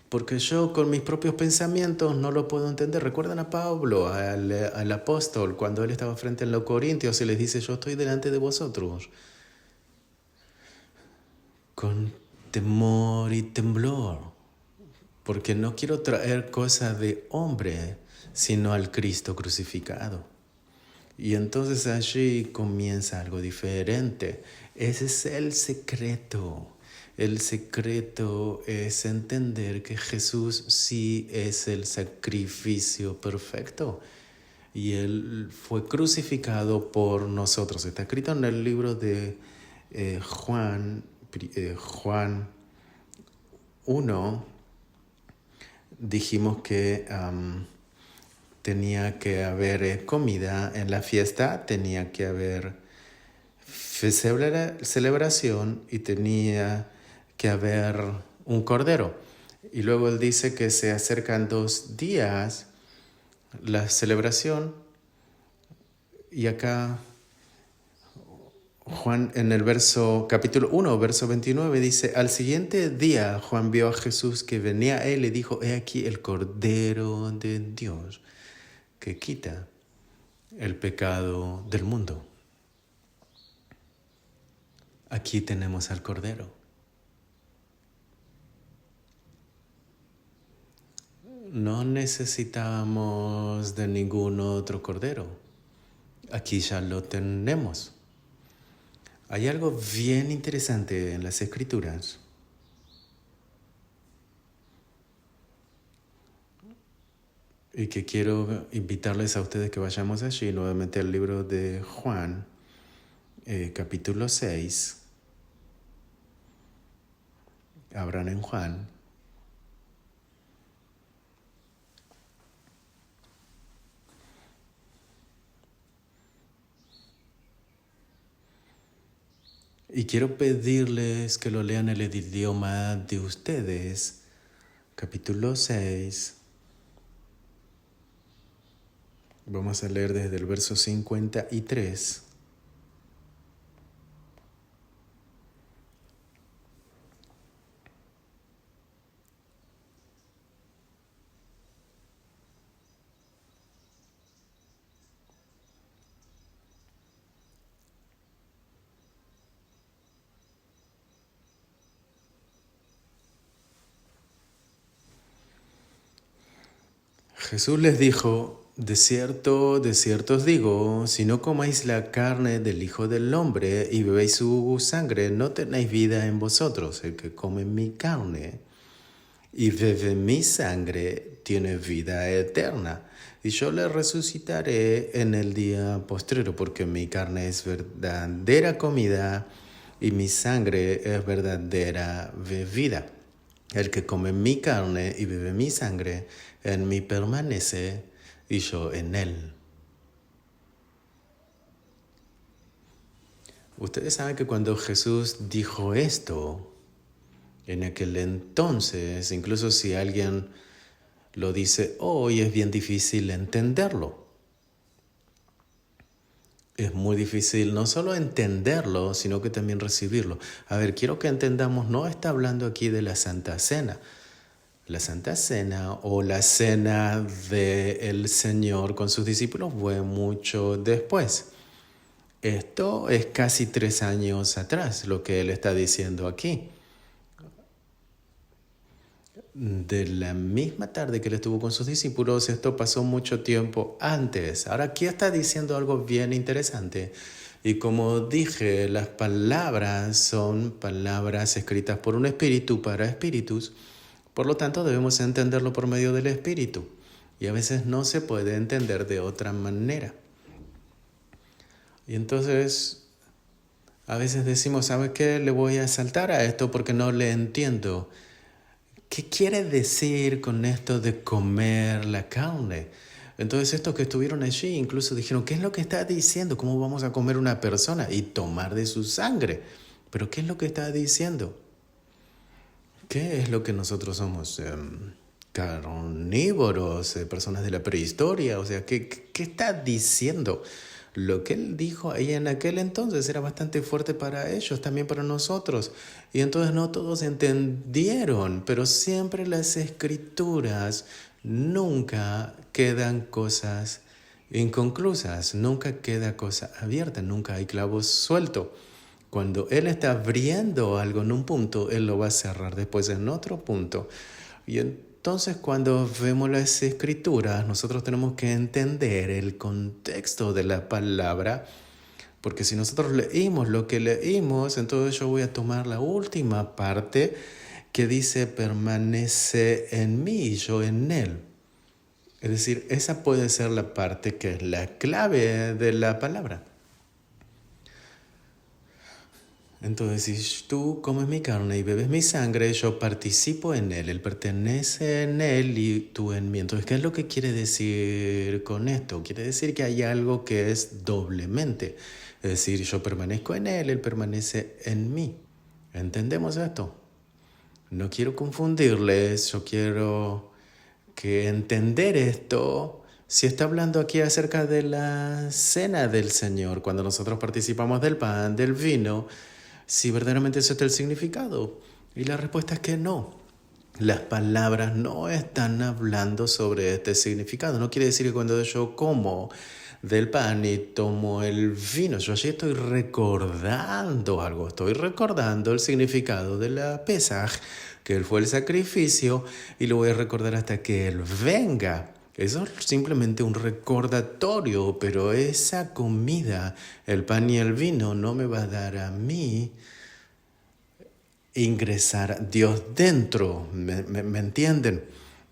Porque yo con mis propios pensamientos no lo puedo entender. ¿Recuerdan a Pablo, al apóstol, cuando él estaba frente a los corintios y les dice: yo estoy delante de vosotros con temor y temblor, porque no quiero traer cosas de hombre, sino al Cristo crucificado? Y entonces allí comienza algo diferente. Ese es el secreto. El secreto es entender que Jesús sí es el sacrificio perfecto. Y Él fue crucificado por nosotros. Está escrito en el libro de Juan 1. Dijimos que tenía que haber comida en la fiesta, tenía que haber celebración y tenía que haber un cordero. Y luego él dice que se acercan 2 días la celebración. Y acá Juan en el capítulo 1, verso 29 dice: al siguiente día Juan vio a Jesús que venía a él y dijo: he aquí el Cordero de Dios que quita el pecado del mundo. Aquí tenemos al Cordero. No necesitamos de ningún otro Cordero. Aquí ya lo tenemos. Hay algo bien interesante en las Escrituras. Y que quiero invitarles a ustedes que vayamos allí nuevamente al libro de Juan, capítulo 6. Abran en Juan. Y quiero pedirles que lo lean en el idioma de ustedes. Capítulo 6. Vamos a leer desde el verso 53. Jesús les dijo: de cierto os digo, si no comáis la carne del Hijo del Hombre y bebéis su sangre, no tenéis vida en vosotros. El que come mi carne y bebe mi sangre tiene vida eterna. Y yo le resucitaré en el día postrero, porque mi carne es verdadera comida y mi sangre es verdadera bebida. El que come mi carne y bebe mi sangre, en mí permanece y yo en él. Ustedes saben que cuando Jesús dijo esto, en aquel entonces, incluso si alguien lo dice hoy, es bien difícil entenderlo. Es muy difícil no solo entenderlo, sino que también recibirlo. A ver, quiero que entendamos, no está hablando aquí de la Santa Cena. La Santa Cena o la cena del Señor con sus discípulos fue mucho después. Esto es casi 3 años atrás, lo que él está diciendo aquí. De la misma tarde que él estuvo con sus discípulos, esto pasó mucho tiempo antes. Ahora aquí está diciendo algo bien interesante. Y como dije, las palabras son palabras escritas por un espíritu para espíritus. Por lo tanto, debemos entenderlo por medio del espíritu. Y a veces no se puede entender de otra manera. Y entonces, a veces decimos, ¿sabe qué? Le voy a saltar a esto porque no le entiendo. ¿Qué quiere decir con esto de comer la carne? Entonces estos que estuvieron allí incluso dijeron, ¿qué es lo que está diciendo? ¿Cómo vamos a comer una persona y tomar de su sangre? ¿Pero qué es lo que está diciendo? ¿Qué es lo que nosotros somos? Carnívoros, personas de la prehistoria. O sea, ¿qué está diciendo? Lo que él dijo ahí en aquel entonces era bastante fuerte para ellos, también para nosotros. Y entonces no todos entendieron, pero siempre las escrituras nunca quedan cosas inconclusas, nunca queda cosa abierta, nunca hay clavos sueltos. Cuando él está abriendo algo en un punto, él lo va a cerrar después en otro punto. Y entonces cuando vemos las escrituras, nosotros tenemos que entender el contexto de la palabra, porque si nosotros leímos lo que leímos, entonces yo voy a tomar la última parte que dice permanece en mí y yo en él. Es decir, esa puede ser la parte que es la clave de la palabra. Entonces, si tú comes mi carne y bebes mi sangre, yo participo en él, él pertenece en él y tú en mí. Entonces, ¿qué es lo que quiere decir con esto? Quiere decir que hay algo que es doblemente. Es decir, yo permanezco en él permanece en mí. ¿Entendemos esto? No quiero confundirles, yo quiero que entender esto. Si está hablando aquí acerca de la cena del Señor, cuando nosotros participamos del pan, del vino, si verdaderamente ese es el significado. Y la respuesta es que no. Las palabras no están hablando sobre este significado. No quiere decir que cuando yo como del pan y tomo el vino, yo allí estoy recordando algo. Estoy recordando el significado de la Pesaj, que él fue el sacrificio, y lo voy a recordar hasta que él venga. Eso es simplemente un recordatorio, pero esa comida, el pan y el vino, no me va a dar a mí ingresar Dios dentro. ¿Me entienden?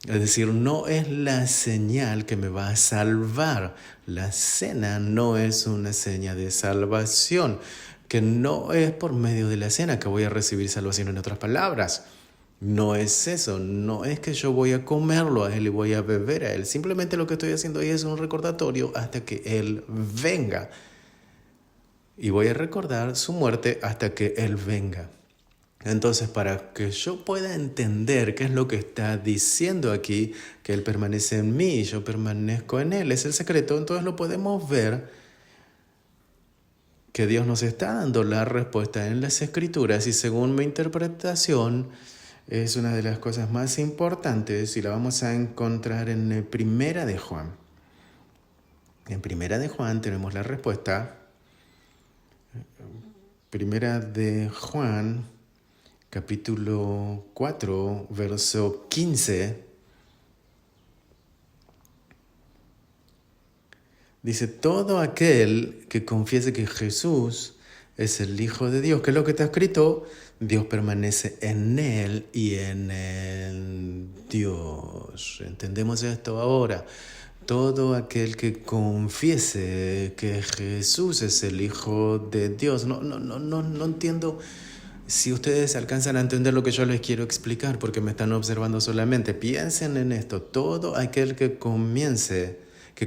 Es decir, no es la señal que me va a salvar. La cena no es una señal de salvación, que no es por medio de la cena que voy a recibir salvación, en otras palabras. No es eso, no es que yo voy a comerlo a él y voy a beber a él. Simplemente lo que estoy haciendo ahí es un recordatorio hasta que él venga. Y voy a recordar su muerte hasta que él venga. Entonces, para que yo pueda entender qué es lo que está diciendo aquí, que él permanece en mí y yo permanezco en él, es el secreto. Entonces lo podemos ver que Dios nos está dando la respuesta en las Escrituras, y según mi interpretación es una de las cosas más importantes, y la vamos a encontrar en Primera de Juan. En Primera de Juan tenemos la respuesta. Primera de Juan, capítulo 4, verso 15. Dice, todo aquel que confiese que Jesús es el Hijo de Dios, que es lo que está escrito, Dios permanece en él y en el Dios. ¿Entendemos esto ahora? Todo aquel que confiese que Jesús es el Hijo de Dios. No entiendo si ustedes alcanzan a entender lo que yo les quiero explicar, porque me están observando solamente. Piensen en esto. Todo aquel que confiese, que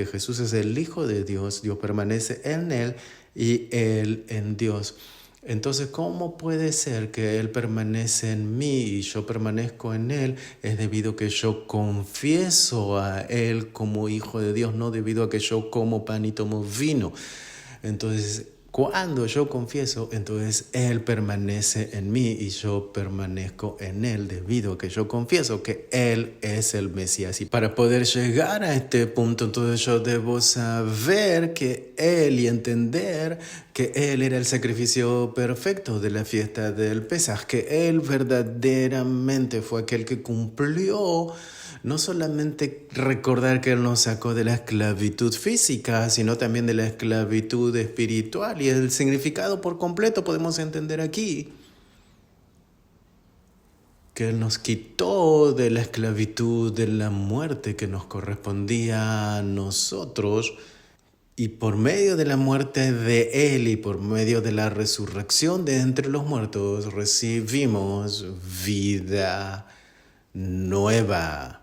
Jesús es el Hijo de Dios, Dios permanece en él y él en Dios. Entonces, ¿cómo puede ser que Él permanece en mí y yo permanezco en Él? Es debido a que yo confieso a Él como Hijo de Dios, no debido a que yo como pan y tomo vino. Entonces, cuando yo confieso, entonces Él permanece en mí y yo permanezco en Él debido a que yo confieso que Él es el Mesías. Y para poder llegar a este punto, entonces yo debo saber que Él y entender que Él era el sacrificio perfecto de la fiesta del Pesaj, que Él verdaderamente fue aquel que cumplió. No solamente recordar que Él nos sacó de la esclavitud física, sino también de la esclavitud espiritual. Y el significado por completo podemos entender aquí. Que Él nos quitó de la esclavitud, de la muerte que nos correspondía a nosotros. Y por medio de la muerte de Él y por medio de la resurrección de entre los muertos, recibimos vida nueva.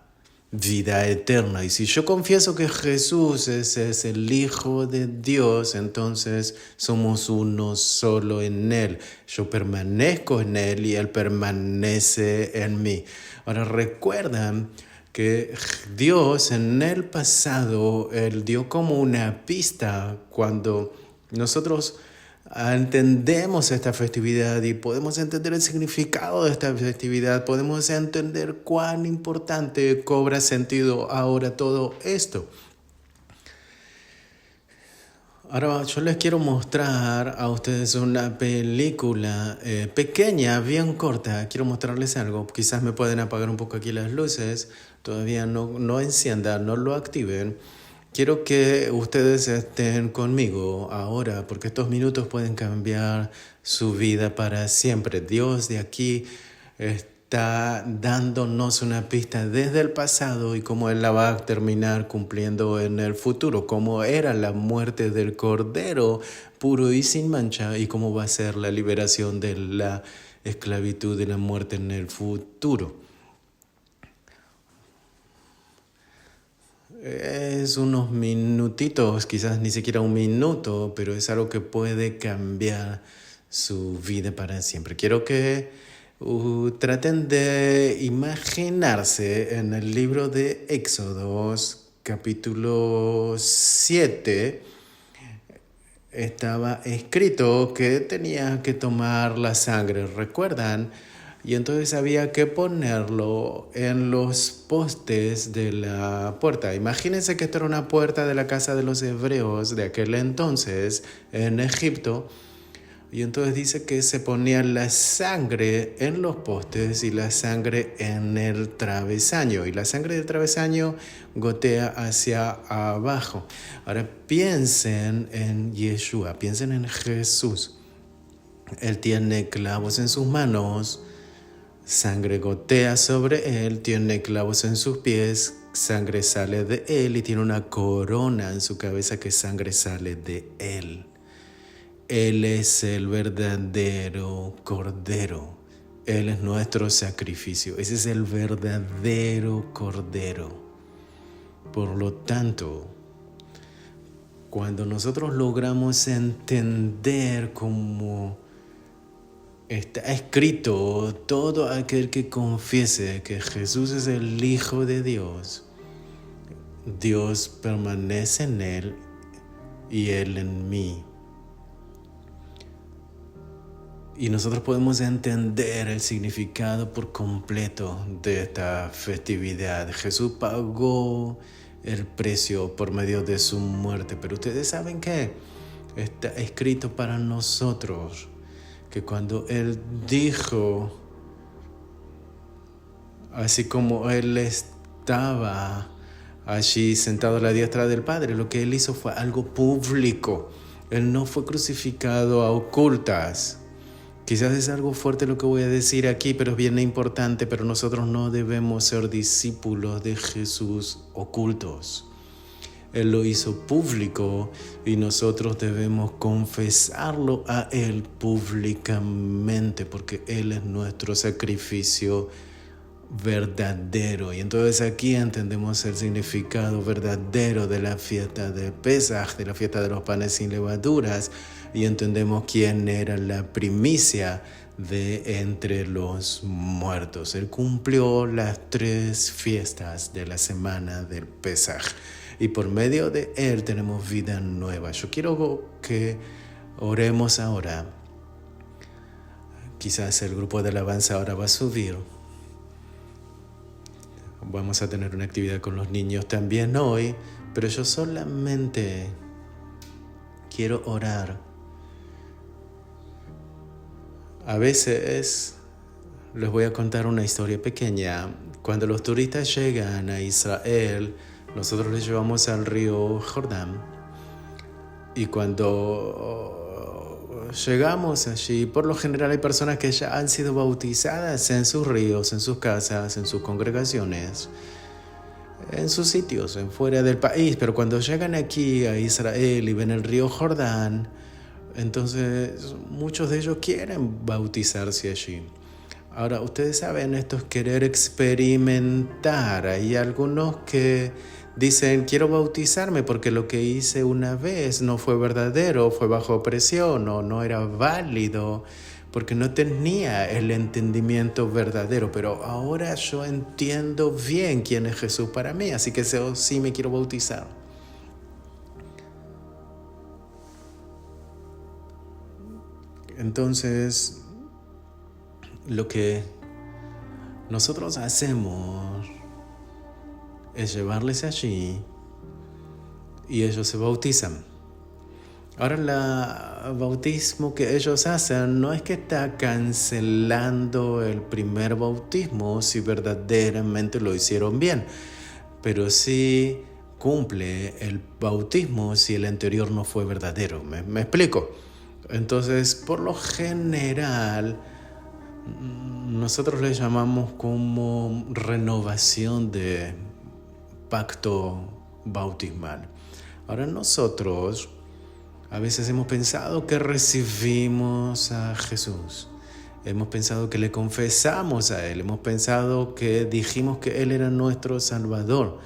Vida eterna. Y si yo confieso que Jesús es el Hijo de Dios, entonces somos uno solo en Él. Yo permanezco en Él y Él permanece en mí. Ahora recuerdan que Dios en el pasado, Él dio como una pista cuando nosotros entendemos esta festividad y podemos entender el significado de esta festividad, podemos entender cuán importante cobra sentido ahora todo esto. Ahora yo les quiero mostrar a ustedes una película pequeña, bien corta. Quiero mostrarles algo. Quizás me pueden apagar un poco aquí las luces. Todavía no enciendan, no lo activen. Quiero que ustedes estén conmigo ahora, porque estos minutos pueden cambiar su vida para siempre. Dios de aquí está dándonos una pista desde el pasado y cómo Él la va a terminar cumpliendo en el futuro, cómo era la muerte del Cordero puro y sin mancha y cómo va a ser la liberación de la esclavitud y la muerte en el futuro. Es unos minutitos, quizás ni siquiera un minuto, pero es algo que puede cambiar su vida para siempre. Quiero que traten de imaginarse en el libro de Éxodos, capítulo 7, estaba escrito que tenía que tomar la sangre, ¿recuerdan? Y entonces había que ponerlo en los postes de la puerta. Imagínense que esto era una puerta de la casa de los hebreos de aquel entonces en Egipto. Y entonces dice que se ponía la sangre en los postes y la sangre en el travesaño. Y la sangre del travesaño gotea hacia abajo. Ahora piensen en Yeshua, piensen en Jesús. Él tiene clavos en sus manos. Sangre gotea sobre él, tiene clavos en sus pies, sangre sale de él y tiene una corona en su cabeza que sangre sale de él. Él es el verdadero Cordero. Él es nuestro sacrificio. Ese es el verdadero Cordero. Por lo tanto, cuando nosotros logramos entender cómo está escrito, todo aquel que confiese que Jesús es el Hijo de Dios, Dios permanece en Él y Él en mí. Y nosotros podemos entender el significado por completo de esta festividad. Jesús pagó el precio por medio de su muerte, pero ustedes saben que está escrito para nosotros que cuando Él dijo, así como Él estaba allí sentado a la diestra del Padre. Lo que Él hizo fue algo público. Él no fue crucificado a ocultas. Quizás es algo fuerte lo que voy a decir aquí, pero es bien importante, pero nosotros no debemos ser discípulos de Jesús ocultos. Él lo hizo público y nosotros debemos confesarlo a Él públicamente, porque Él es nuestro sacrificio verdadero. Y entonces aquí entendemos el significado verdadero de la fiesta de Pesaj, de la fiesta de los panes sin levaduras, y entendemos quién era la primicia de entre los muertos. Él cumplió las 3 fiestas de la semana del Pesaj, y por medio de Él tenemos vida nueva. Yo quiero que oremos ahora. Quizás el grupo de alabanza ahora va a subir. Vamos a tener una actividad con los niños también hoy, pero yo solamente quiero orar. A veces les voy a contar una historia pequeña. Cuando los turistas llegan a Israel, nosotros les llevamos al río Jordán. Y cuando llegamos allí, por lo general hay personas que ya han sido bautizadas en sus ríos, en sus casas, en sus congregaciones, en sus sitios, en fuera del país. Pero cuando llegan aquí a Israel y ven el río Jordán, entonces muchos de ellos quieren bautizarse allí. Ahora, ustedes saben, esto es querer experimentar. Hay algunos que dicen, quiero bautizarme porque lo que hice una vez no fue verdadero, fue bajo presión o no era válido, porque no tenía el entendimiento verdadero. Pero ahora yo entiendo bien quién es Jesús para mí, así que sí me quiero bautizar. Entonces, lo que nosotros hacemos es llevarles allí y ellos se bautizan. Ahora, el bautismo que ellos hacen no es que está cancelando el primer bautismo si verdaderamente lo hicieron bien, pero sí cumple el bautismo si el anterior no fue verdadero. ¿Me explico? Entonces, por lo general, nosotros le llamamos como renovación de pacto bautismal. Ahora nosotros a veces hemos pensado que recibimos a Jesús, hemos pensado que le confesamos a Él, hemos pensado que dijimos que Él era nuestro Salvador,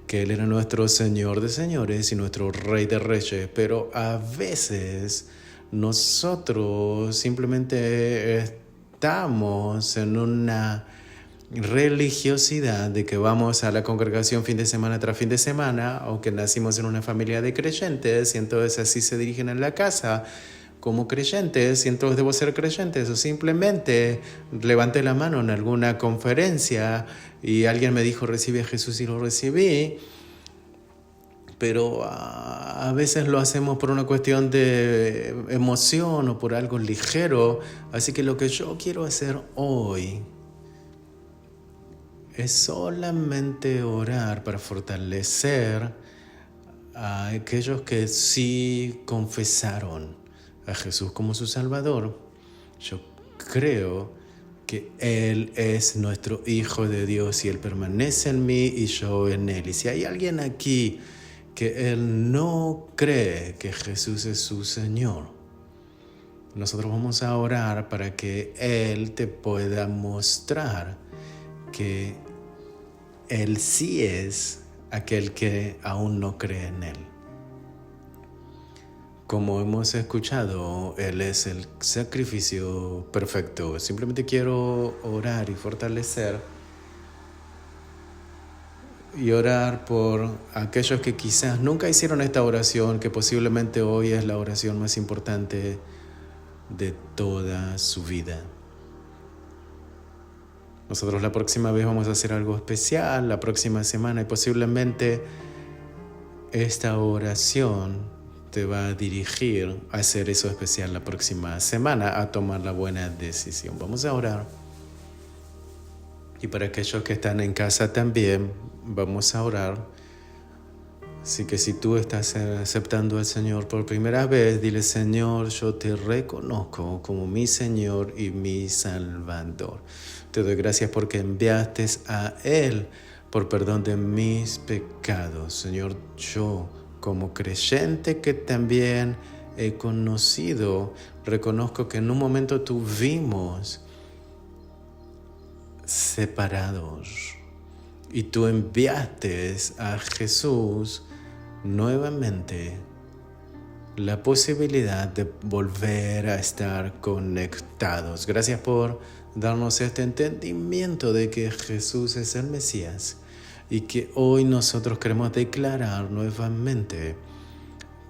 que Él era nuestro Señor de señores y nuestro Rey de reyes, pero a veces nosotros simplemente estamos en una religiosidad de que vamos a la congregación fin de semana tras fin de semana, o que nacimos en una familia de creyentes y entonces así se dirigen a la casa como creyentes y entonces debo ser creyentes, o simplemente levanté la mano en alguna conferencia y alguien me dijo recibe a Jesús y lo recibí. Pero a veces lo hacemos por una cuestión de emoción o por algo ligero. Así que lo que yo quiero hacer hoy es solamente orar para fortalecer a aquellos que sí confesaron a Jesús como su Salvador. Yo creo que Él es nuestro Hijo de Dios y Él permanece en mí y yo en Él. Y si hay alguien aquí que Él no cree que Jesús es su Señor, nosotros vamos a orar para que Él te pueda mostrar que Él sí es aquel que aún no cree en Él. Como hemos escuchado, Él es el sacrificio perfecto. Simplemente quiero orar y fortalecer y orar por aquellos que quizás nunca hicieron esta oración, que posiblemente hoy es la oración más importante de toda su vida. Nosotros la próxima vez vamos a hacer algo especial, la próxima semana, y posiblemente esta oración te va a dirigir a hacer eso especial la próxima semana, a tomar la buena decisión. Vamos a orar. Y para aquellos que están en casa también, vamos a orar Así que si tú estás aceptando al Señor por primera vez, dile: Señor, yo te reconozco como mi Señor y mi Salvador. Te doy gracias porque enviaste a Él por perdón de mis pecados. Señor, yo como creyente que también he conocido, reconozco que en un momento estuvimos separados y tú enviaste a Jesús nuevamente la posibilidad de volver a estar conectados. Gracias por darnos este entendimiento de que Jesús es el Mesías y que hoy nosotros queremos declarar nuevamente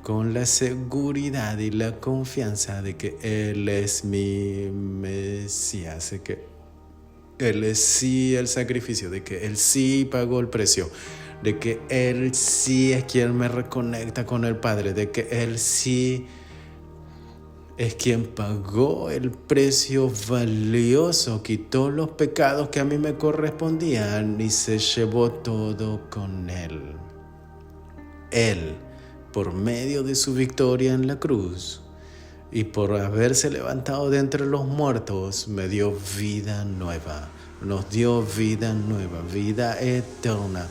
con la seguridad y la confianza de que Él es mi Mesías, de que Él es sí el sacrificio, de que Él sí pagó el precio, de que Él sí es quien me reconecta con el Padre, de que Él sí es quien pagó el precio valioso, quitó los pecados que a mí me correspondían y se llevó todo con Él. Él, por medio de su victoria en la cruz y por haberse levantado de entre los muertos, me dio vida nueva, nos dio vida nueva, vida eterna,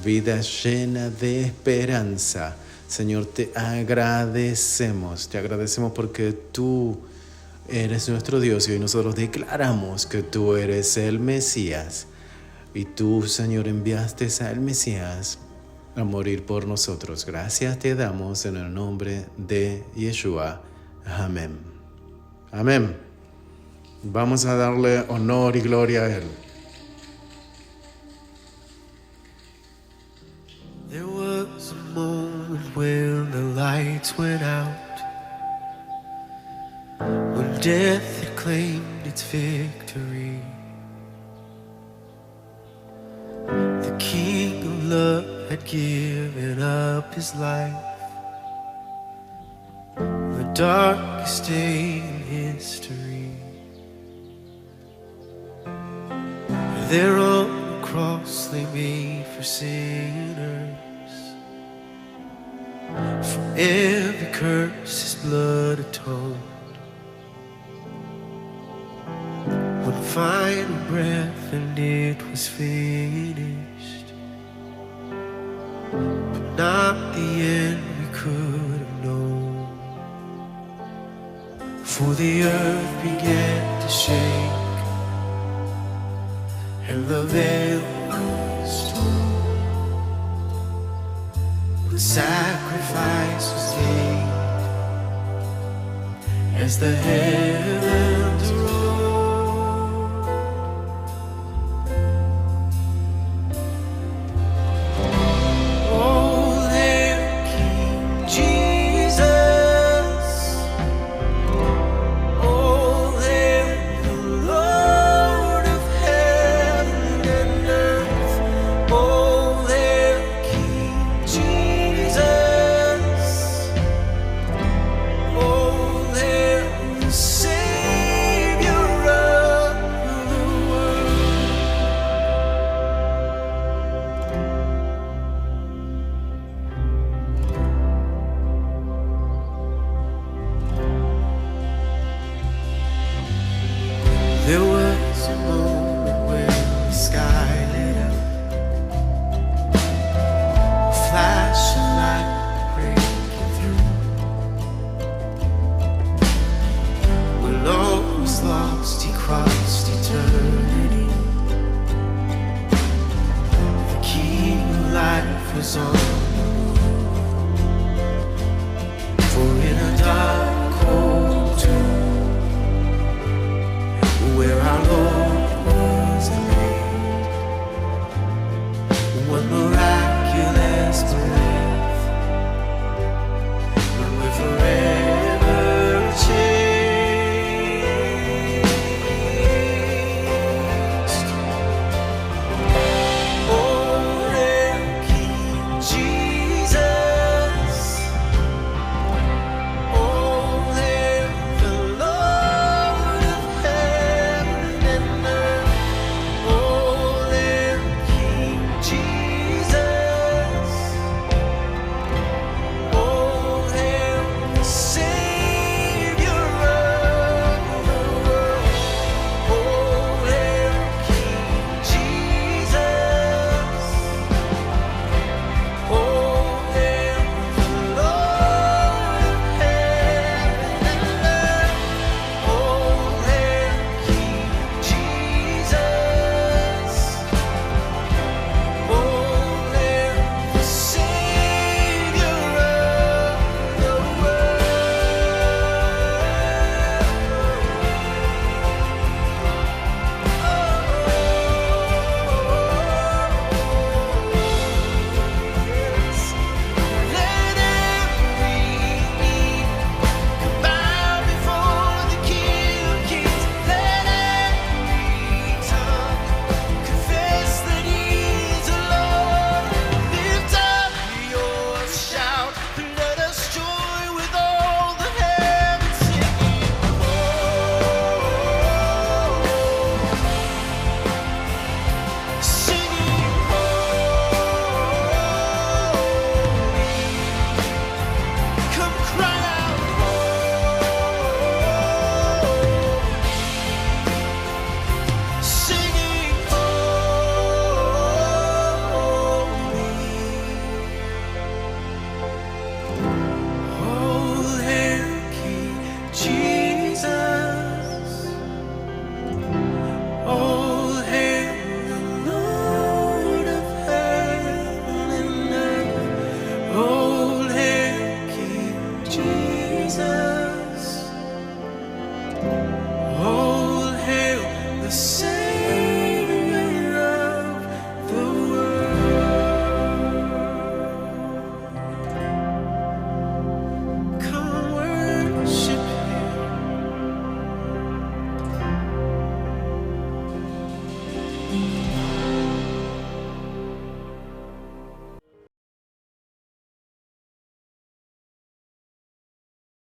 vida llena de esperanza. Señor, te agradecemos porque tú eres nuestro Dios y hoy nosotros declaramos que tú eres el Mesías y tú, Señor, enviaste al Mesías a morir por nosotros. Gracias te damos en el nombre de Yeshua. Amén. Amén. Vamos a darle honor y gloria a Él. There was a moment when the lights went out, when death had claimed its victory. The King of Love had given up his life, the darkest day in history. There on the cross they made for sinners. For every curse his blood atoned. One final breath and it was finished. But not the end we could have known. For the earth began to shake and the veil was torn. The sacrifice was made as the heavens rolled. Oh, there King Jesus. Oh, there the Lord of heaven and earth. Oh, there King Jesus. Oh, there the Savior of the world. There was a moment when the sky lit up, a flash of light breaking through. When all was lost, he crossed eternity. The King of Life was on